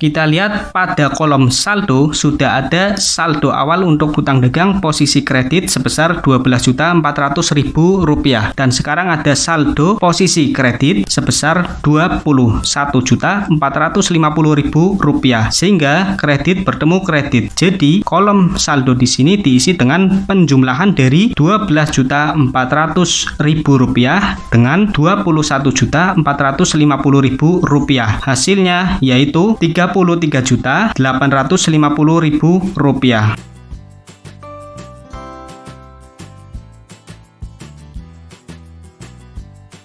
Kita lihat pada kolom saldo sudah ada saldo awal untuk hutang dagang posisi kredit sebesar Rp12.400.000 dan sekarang ada saldo posisi kredit sebesar Rp21.450.000 sehingga kredit bertemu kredit. Jadi kolom saldo di sini diisi dengan penjumlahan dari Rp12.400.000 dengan Rp21.450.000. Hasilnya yaitu Rp33.850.000.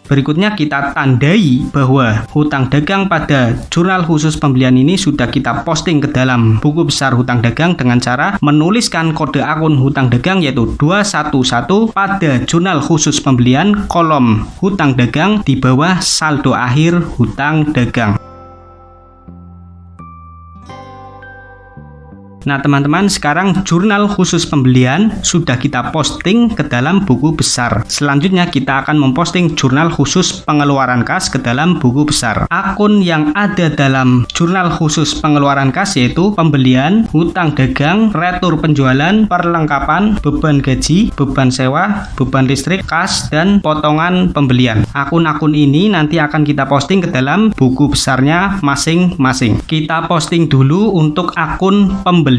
Berikutnya kita tandai bahwa hutang dagang pada jurnal khusus pembelian ini sudah kita posting ke dalam buku besar hutang dagang dengan cara menuliskan kode akun hutang dagang yaitu 211 pada jurnal khusus pembelian kolom hutang dagang di bawah saldo akhir hutang dagang. Nah teman-teman, sekarang jurnal khusus pembelian sudah kita posting ke dalam buku besar. Selanjutnya kita akan memposting jurnal khusus pengeluaran kas ke dalam buku besar. Akun yang ada dalam jurnal khusus pengeluaran kas yaitu pembelian, hutang dagang, retur penjualan, perlengkapan, beban gaji, beban sewa, beban listrik, kas, dan potongan pembelian. Akun-akun ini nanti akan kita posting ke dalam buku besarnya masing-masing. Kita posting dulu untuk akun pembelian.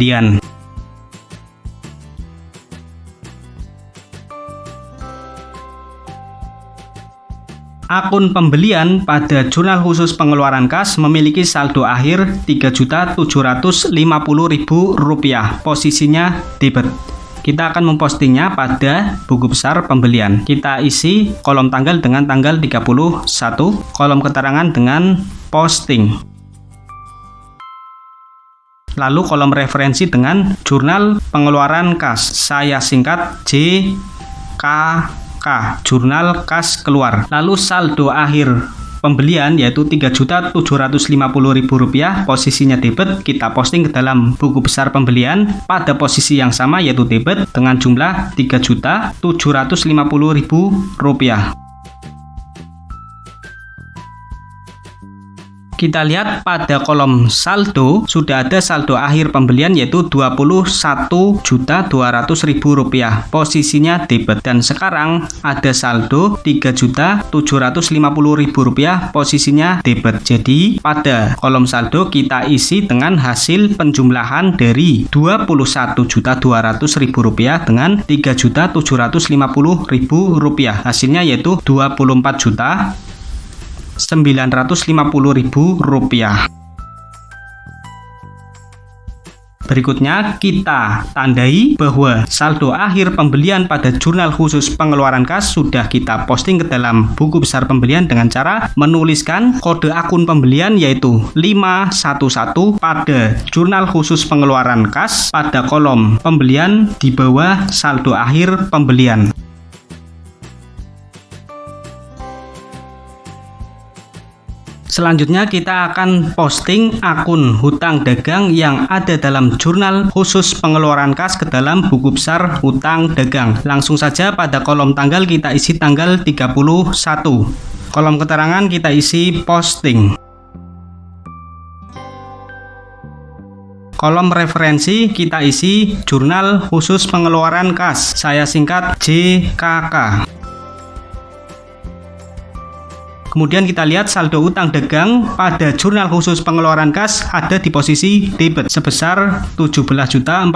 Akun pembelian pada jurnal khusus pengeluaran kas memiliki saldo akhir Rp3.750.000, posisinya debit. Kita akan mempostingnya pada buku besar pembelian. Kita isi kolom tanggal dengan tanggal 31, kolom keterangan dengan posting. Lalu kolom referensi dengan jurnal pengeluaran kas. Saya singkat JKK, jurnal kas keluar. Lalu saldo akhir pembelian yaitu Rp3.750.000, posisinya debit. Kita posting ke dalam buku besar pembelian pada posisi yang sama yaitu debit dengan jumlah Rp3.750.000. Kita lihat pada kolom saldo sudah ada saldo akhir pembelian yaitu Rp21.200.000, posisinya debit. Dan sekarang ada saldo Rp3.750.000, posisinya debit. Jadi pada kolom saldo kita isi dengan hasil penjumlahan dari Rp21.200.000 dengan Rp3.750.000. Hasilnya yaitu Rp24.950.000. Berikutnya kita tandai bahwa saldo akhir pembelian pada jurnal khusus pengeluaran kas sudah kita posting ke dalam buku besar pembelian dengan cara menuliskan kode akun pembelian yaitu 511 pada jurnal khusus pengeluaran kas pada kolom pembelian di bawah saldo akhir pembelian. Selanjutnya kita akan posting akun hutang dagang yang ada dalam jurnal khusus pengeluaran kas ke dalam buku besar hutang dagang. Langsung saja pada kolom tanggal kita isi tanggal 31. Kolom keterangan kita isi posting. Kolom referensi kita isi jurnal khusus pengeluaran kas. Saya singkat JKK. Kemudian kita lihat saldo utang dagang pada jurnal khusus pengeluaran kas ada di posisi debit sebesar Rp17.400.000,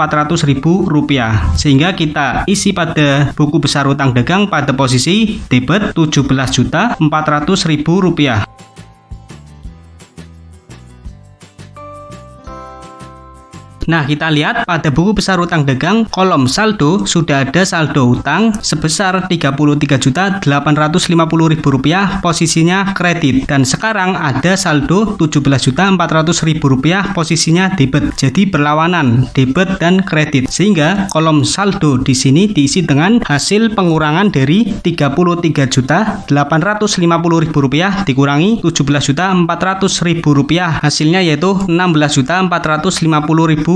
sehingga kita isi pada buku besar utang dagang pada posisi debit Rp17.400.000. Nah, kita lihat pada buku besar utang dagang kolom saldo sudah ada saldo utang sebesar Rp33.850.000, posisinya kredit. Dan sekarang ada saldo Rp17.400.000, posisinya debit. Jadi berlawanan debit dan kredit. Sehingga kolom saldo di sini diisi dengan hasil pengurangan dari Rp33.850.000 dikurangi Rp17.400.000. Hasilnya yaitu Rp16.450.000.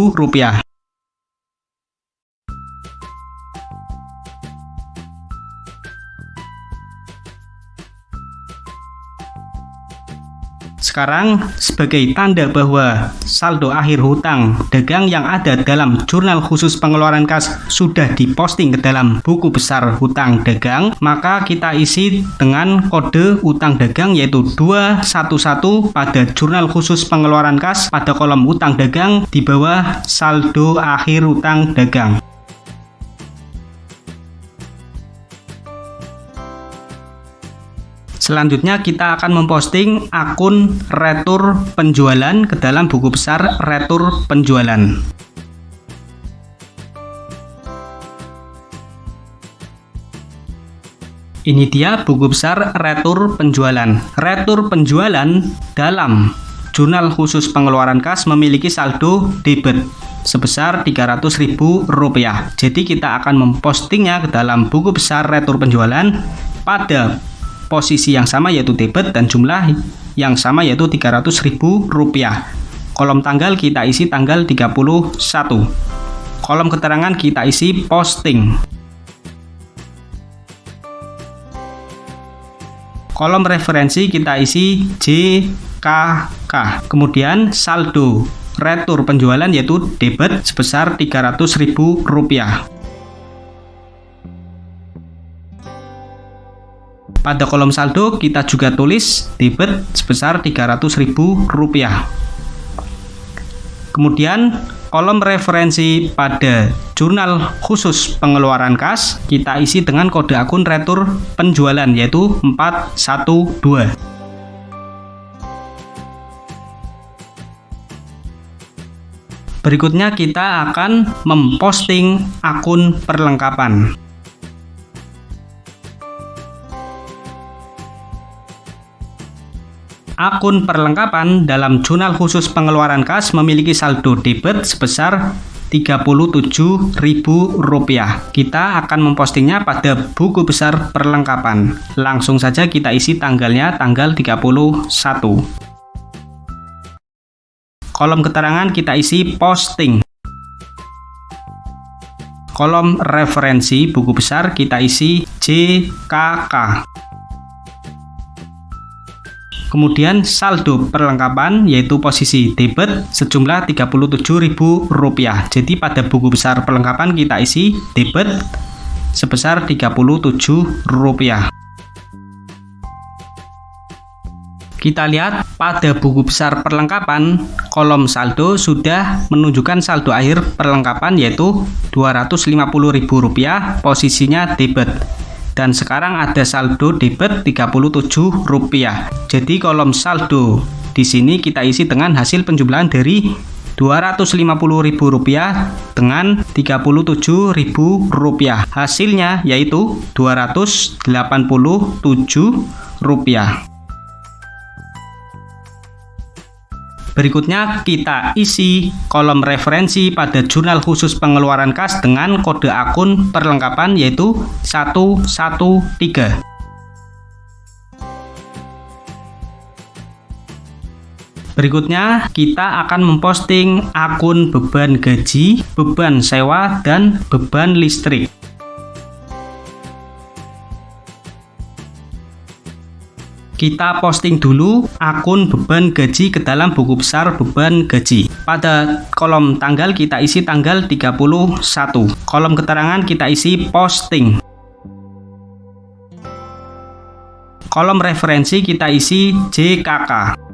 Sekarang sebagai tanda bahwa saldo akhir hutang dagang yang ada dalam jurnal khusus pengeluaran kas sudah diposting ke dalam buku besar hutang dagang, maka kita isi dengan kode hutang dagang yaitu 211 pada jurnal khusus pengeluaran kas pada kolom hutang dagang di bawah saldo akhir hutang dagang. Selanjutnya kita akan memposting akun retur penjualan ke dalam buku besar retur penjualan. Ini dia buku besar retur penjualan. Retur penjualan dalam jurnal khusus pengeluaran kas memiliki saldo debit sebesar Rp300.000. Jadi kita akan mempostingnya ke dalam buku besar retur penjualan pada posisi yang sama yaitu debit dan jumlah yang sama yaitu Rp300.000. Kolom tanggal kita isi tanggal 31. Kolom keterangan kita isi posting. Kolom referensi kita isi JKK. Kemudian saldo retur penjualan yaitu debit sebesar Rp300.000. Pada kolom saldo kita juga tulis debit sebesar Rp300.000. Kemudian kolom referensi pada jurnal khusus pengeluaran kas kita isi dengan kode akun retur penjualan yaitu 412. Berikutnya kita akan memposting akun perlengkapan. Akun perlengkapan dalam jurnal khusus pengeluaran kas memiliki saldo debit sebesar Rp37.000. Kita akan mempostingnya pada buku besar perlengkapan. Langsung saja kita isi tanggalnya tanggal 31. Kolom keterangan kita isi posting. Kolom referensi buku besar kita isi JKK. Kemudian saldo perlengkapan yaitu posisi debit sejumlah Rp37.000. Jadi pada buku besar perlengkapan kita isi debit sebesar Rp37. Kita lihat pada buku besar perlengkapan kolom saldo sudah menunjukkan saldo akhir perlengkapan yaitu Rp250.000 posisinya debit. Dan sekarang ada saldo debit Rp37. Jadi kolom saldo di sini kita isi dengan hasil penjumlahan dari Rp250.000 dengan Rp37.000. Hasilnya yaitu Rp287. Berikutnya kita isi kolom referensi pada jurnal khusus pengeluaran kas dengan kode akun perlengkapan yaitu 113. Berikutnya kita akan memposting akun beban gaji, beban sewa, dan beban listrik. Kita posting dulu akun beban gaji ke dalam buku besar beban gaji. Pada kolom tanggal kita isi tanggal 31. Kolom keterangan kita isi posting. Kolom referensi kita isi JKK.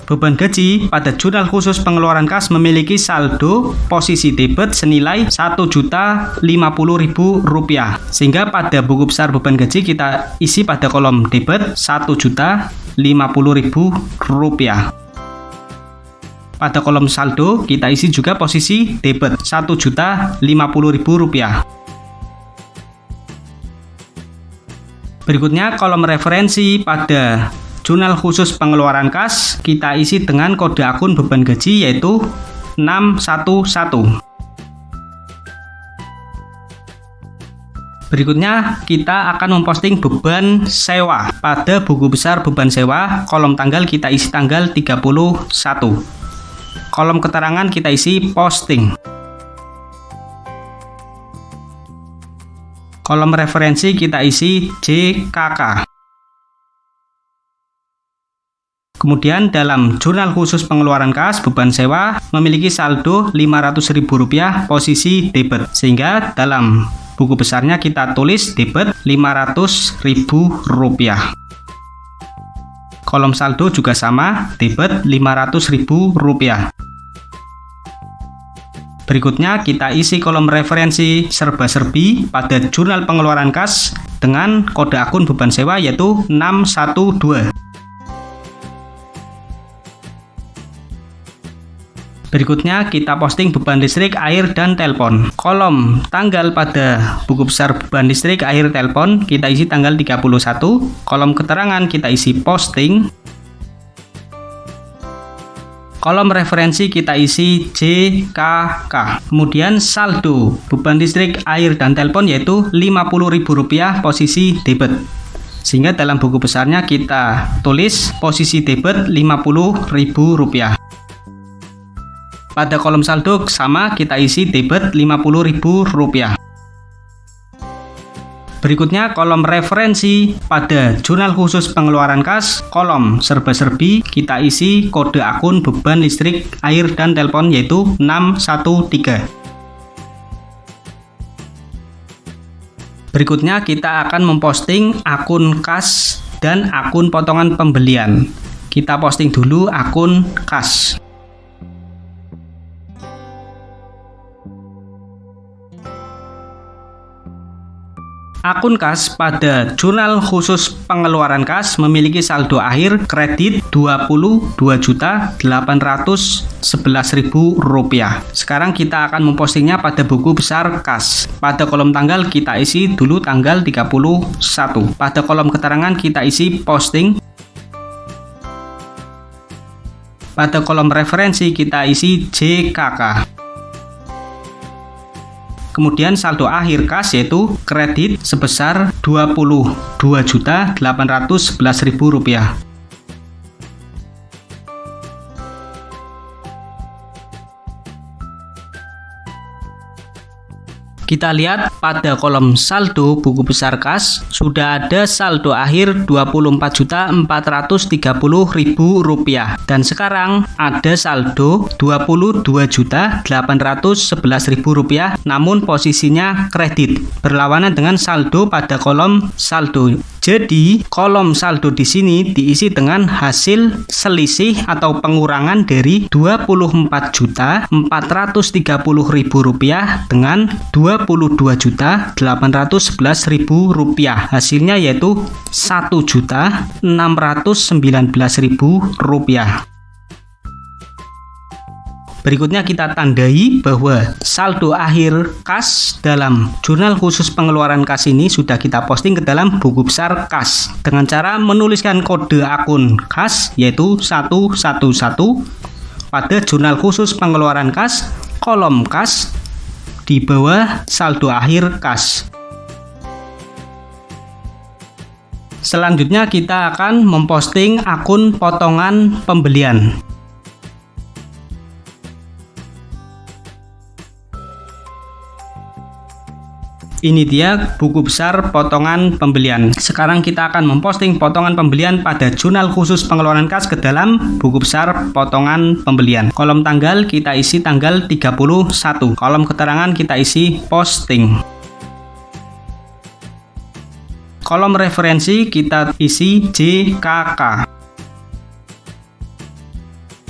Beban gaji pada jurnal khusus pengeluaran kas memiliki saldo posisi debit senilai Rp1.050.000. Sehingga pada buku besar beban gaji kita isi pada kolom debit Rp1.050.000. Pada kolom saldo kita isi juga posisi debit Rp1.050.000. Berikutnya kolom referensi pada jurnal khusus pengeluaran kas kita isi dengan kode akun beban gaji yaitu 611. Berikutnya kita akan memposting beban sewa. Pada buku besar beban sewa kolom tanggal kita isi tanggal 31. Kolom keterangan kita isi posting. Kolom referensi kita isi JKK. Kemudian dalam jurnal khusus pengeluaran kas beban sewa memiliki saldo Rp500.000 posisi debit. Sehingga dalam buku besarnya kita tulis debit Rp500.000. Kolom saldo juga sama, debit Rp500.000. Berikutnya kita isi kolom referensi serba-serbi pada jurnal pengeluaran kas dengan kode akun beban sewa yaitu 612. Berikutnya kita posting beban listrik, air, dan telepon. Kolom tanggal pada buku besar beban listrik, air, telepon kita isi tanggal 31. Kolom keterangan kita isi posting. Kolom referensi kita isi JKK. Kemudian saldo beban listrik, air, dan telepon yaitu Rp50.000 posisi debit. Sehingga dalam buku besarnya kita tulis posisi debit Rp50.000. Pada kolom saldo sama kita isi debit Rp50.000. Berikutnya kolom referensi pada jurnal khusus pengeluaran kas, kolom serba-serbi kita isi kode akun beban listrik, air, dan telepon yaitu 613. Berikutnya kita akan memposting akun kas dan akun potongan pembelian. Kita posting dulu akun kas. Akun kas pada jurnal khusus pengeluaran kas memiliki saldo akhir kredit Rp22.811.000. Sekarang kita akan mempostingnya pada buku besar kas. Pada kolom tanggal kita isi dulu tanggal 31. Pada kolom keterangan kita isi posting. Pada kolom referensi kita isi JKK. Kemudian saldo akhir kas yaitu kredit sebesar Rp22.811.000. Kita lihat pada kolom saldo buku besar kas sudah ada saldo akhir Rp24.430.000 dan sekarang ada saldo Rp22.811.000 namun posisinya kredit berlawanan dengan saldo pada kolom saldo. Jadi kolom saldo di sini diisi dengan hasil selisih atau pengurangan dari Rp24.430.000 dengan Rp22.811.000. Hasilnya yaitu Rp1.619.000. Berikutnya kita tandai bahwa saldo akhir kas dalam jurnal khusus pengeluaran kas ini sudah kita posting ke dalam buku besar kas dengan cara menuliskan kode akun kas yaitu 111 pada jurnal khusus pengeluaran kas, kolom kas di bawah saldo akhir kas. Selanjutnya kita akan memposting akun potongan pembelian. Ini dia buku besar potongan pembelian. Sekarang kita akan memposting potongan pembelian pada jurnal khusus pengeluaran kas ke dalam buku besar potongan pembelian. Kolom tanggal kita isi tanggal 31. Kolom keterangan kita isi posting. Kolom referensi kita isi JKK.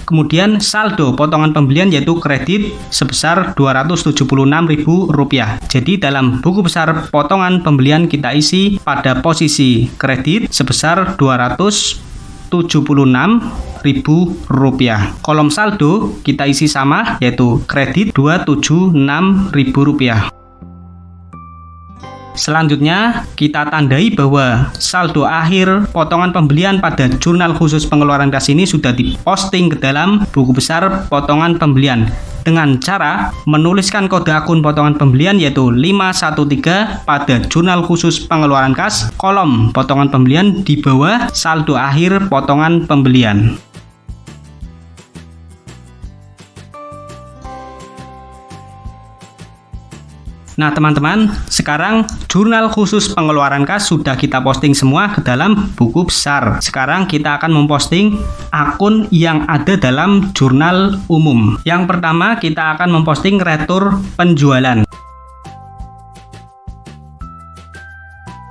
Kemudian saldo potongan pembelian yaitu kredit sebesar Rp276.000. Jadi dalam buku besar potongan pembelian kita isi pada posisi kredit sebesar Rp276.000. Kolom saldo kita isi sama yaitu kredit Rp276.000. Selanjutnya kita tandai bahwa saldo akhir potongan pembelian pada jurnal khusus pengeluaran kas ini sudah diposting ke dalam buku besar potongan pembelian dengan cara menuliskan kode akun potongan pembelian yaitu 513 pada jurnal khusus pengeluaran kas, kolom potongan pembelian di bawah saldo akhir potongan pembelian. Nah teman-teman, sekarang jurnal khusus pengeluaran kas sudah kita posting semua ke dalam buku besar. Sekarang kita akan memposting akun yang ada dalam jurnal umum. Yang pertama kita akan memposting retur penjualan.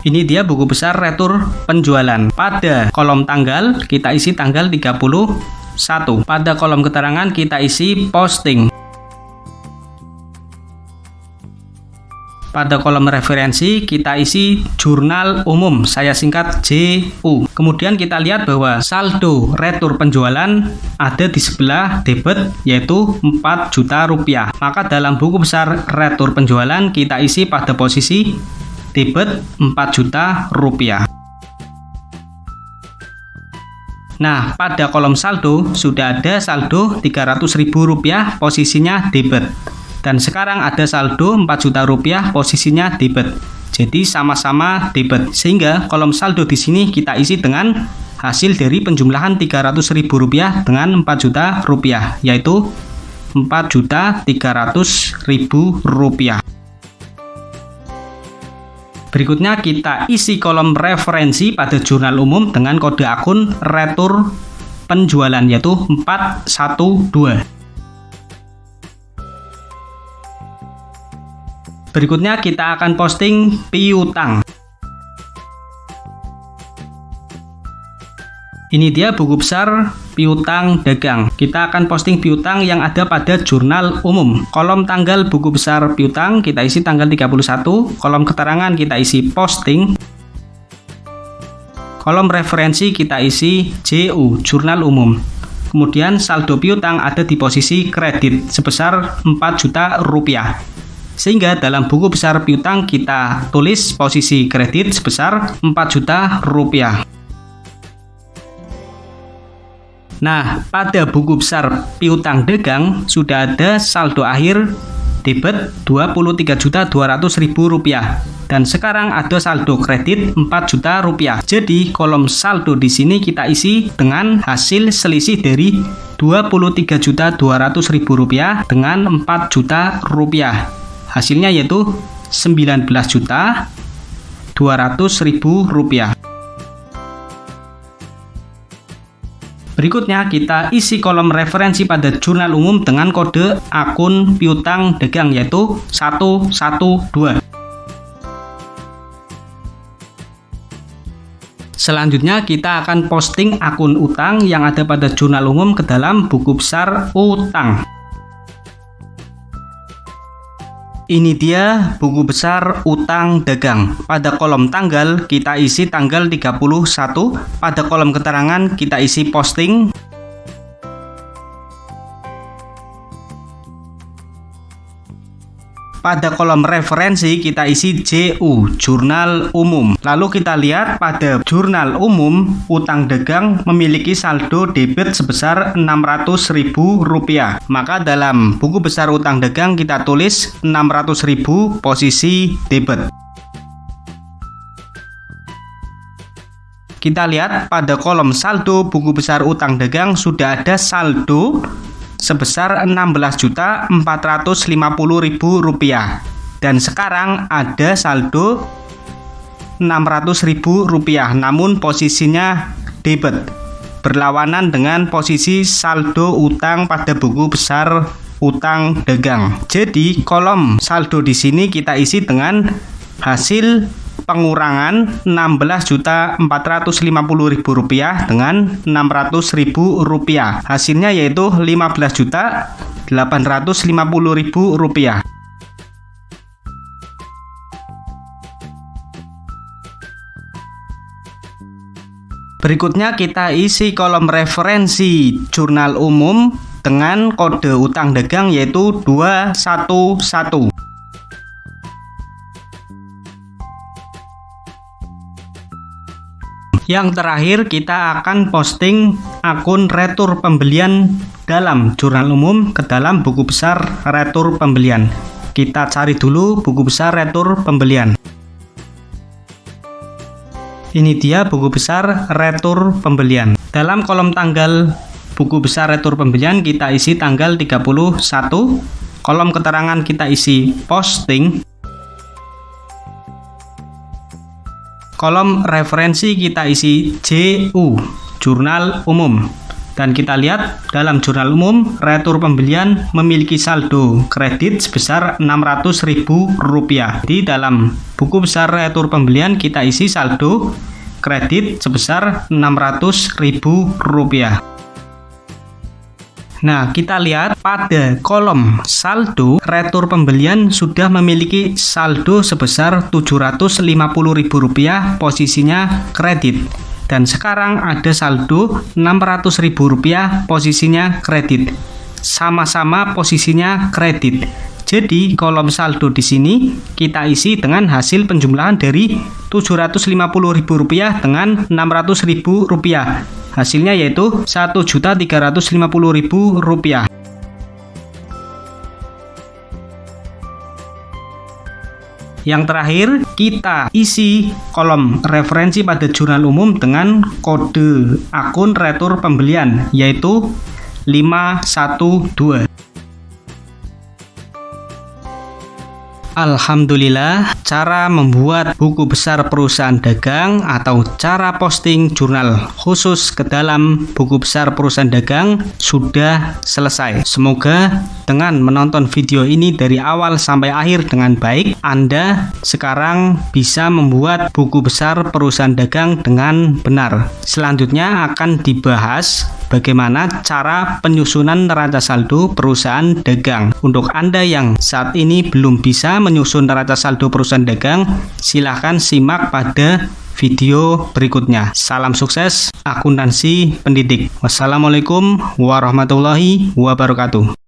Ini dia buku besar retur penjualan. Pada kolom tanggal kita isi tanggal 31. Pada kolom keterangan kita isi posting. Pada kolom referensi kita isi jurnal umum, saya singkat JU. Kemudian kita lihat bahwa saldo retur penjualan ada di sebelah debit yaitu Rp4 juta. Maka dalam buku besar retur penjualan kita isi pada posisi debit Rp4 juta. Nah, pada kolom saldo sudah ada saldo Rp300.000 posisinya debit. Dan sekarang ada saldo Rp4 juta posisinya debit. Jadi sama-sama debit. Sehingga kolom saldo di sini kita isi dengan hasil dari penjumlahan Rp300.000 dengan Rp4.000.000, yaitu Rp4.300.000. Berikutnya kita isi kolom referensi pada jurnal umum dengan kode akun retur penjualan, yaitu 412. Berikutnya kita akan posting piutang. Ini dia buku besar piutang dagang. Kita akan posting piutang yang ada pada jurnal umum. Kolom tanggal buku besar piutang kita isi tanggal 31. Kolom keterangan kita isi posting. Kolom referensi kita isi JU, jurnal umum. Kemudian saldo piutang ada di posisi kredit sebesar Rp4.000.000. Sehingga dalam buku besar piutang kita tulis posisi kredit sebesar Rp4.000.000. Nah, pada buku besar piutang dagang sudah ada saldo akhir debit Rp23.200.000 dan sekarang ada saldo kredit Rp4.000.000. Jadi kolom saldo di sini kita isi dengan hasil selisih dari Rp23.200.000 dengan Rp4.000.000. Hasilnya yaitu Rp19.200.000. Berikutnya kita isi kolom referensi pada jurnal umum dengan kode akun piutang dagang, yaitu 112. Selanjutnya kita akan posting akun utang yang ada pada jurnal umum ke dalam buku besar utang. Ini dia buku besar utang dagang. Pada kolom tanggal kita isi tanggal 31. Pada kolom keterangan kita isi posting. Pada kolom referensi kita isi JU, jurnal umum. Lalu kita lihat pada jurnal umum utang dagang memiliki saldo debit sebesar Rp600.000. Maka dalam buku besar utang dagang kita tulis Rp600.000 posisi debit. Kita lihat pada kolom saldo buku besar utang dagang sudah ada saldo sebesar Rp16.450.000 dan sekarang ada saldo Rp600.000 namun posisinya debit, berlawanan dengan posisi saldo utang pada buku besar utang dagang. Jadi kolom saldo di sini kita isi dengan hasil pengurangan Rp16.450.000 dengan Rp600.000. Hasilnya yaitu Rp15.850.000. Berikutnya kita isi kolom referensi jurnal umum dengan kode utang dagang yaitu 211. Yang terakhir kita akan posting akun retur pembelian dalam jurnal umum ke dalam buku besar retur pembelian. Kita cari dulu buku besar retur pembelian. Ini dia buku besar retur pembelian. Dalam kolom tanggal buku besar retur pembelian kita isi tanggal 31. Kolom keterangan kita isi posting. Kolom referensi kita isi JU, jurnal umum. Dan kita lihat dalam jurnal umum retur pembelian memiliki saldo kredit sebesar Rp600.000. Di dalam buku besar retur pembelian kita isi saldo kredit sebesar Rp600.000. Nah, kita lihat pada kolom saldo retur pembelian sudah memiliki saldo sebesar Rp750.000 posisinya kredit. Dan sekarang ada saldo Rp600.000 posisinya kredit. Sama-sama posisinya kredit. Jadi kolom saldo di sini kita isi dengan hasil penjumlahan dari Rp750.000 dengan Rp600.000. Hasilnya yaitu Rp1.350.000. Yang terakhir, kita isi kolom referensi pada jurnal umum dengan kode akun retur pembelian, yaitu 512. Alhamdulillah, cara membuat buku besar perusahaan dagang atau cara posting jurnal khusus ke dalam buku besar perusahaan dagang sudah selesai. Semoga dengan menonton video ini dari awal sampai akhir dengan baik, Anda sekarang bisa membuat buku besar perusahaan dagang dengan benar. Selanjutnya akan dibahas bagaimana cara penyusunan neraca saldo perusahaan dagang. Untuk Anda yang saat ini belum bisa menyusun neraca saldo perusahaan dagang, silahkan simak pada video berikutnya. Salam sukses akuntansi pendidik. Wassalamualaikum warahmatullahi wabarakatuh.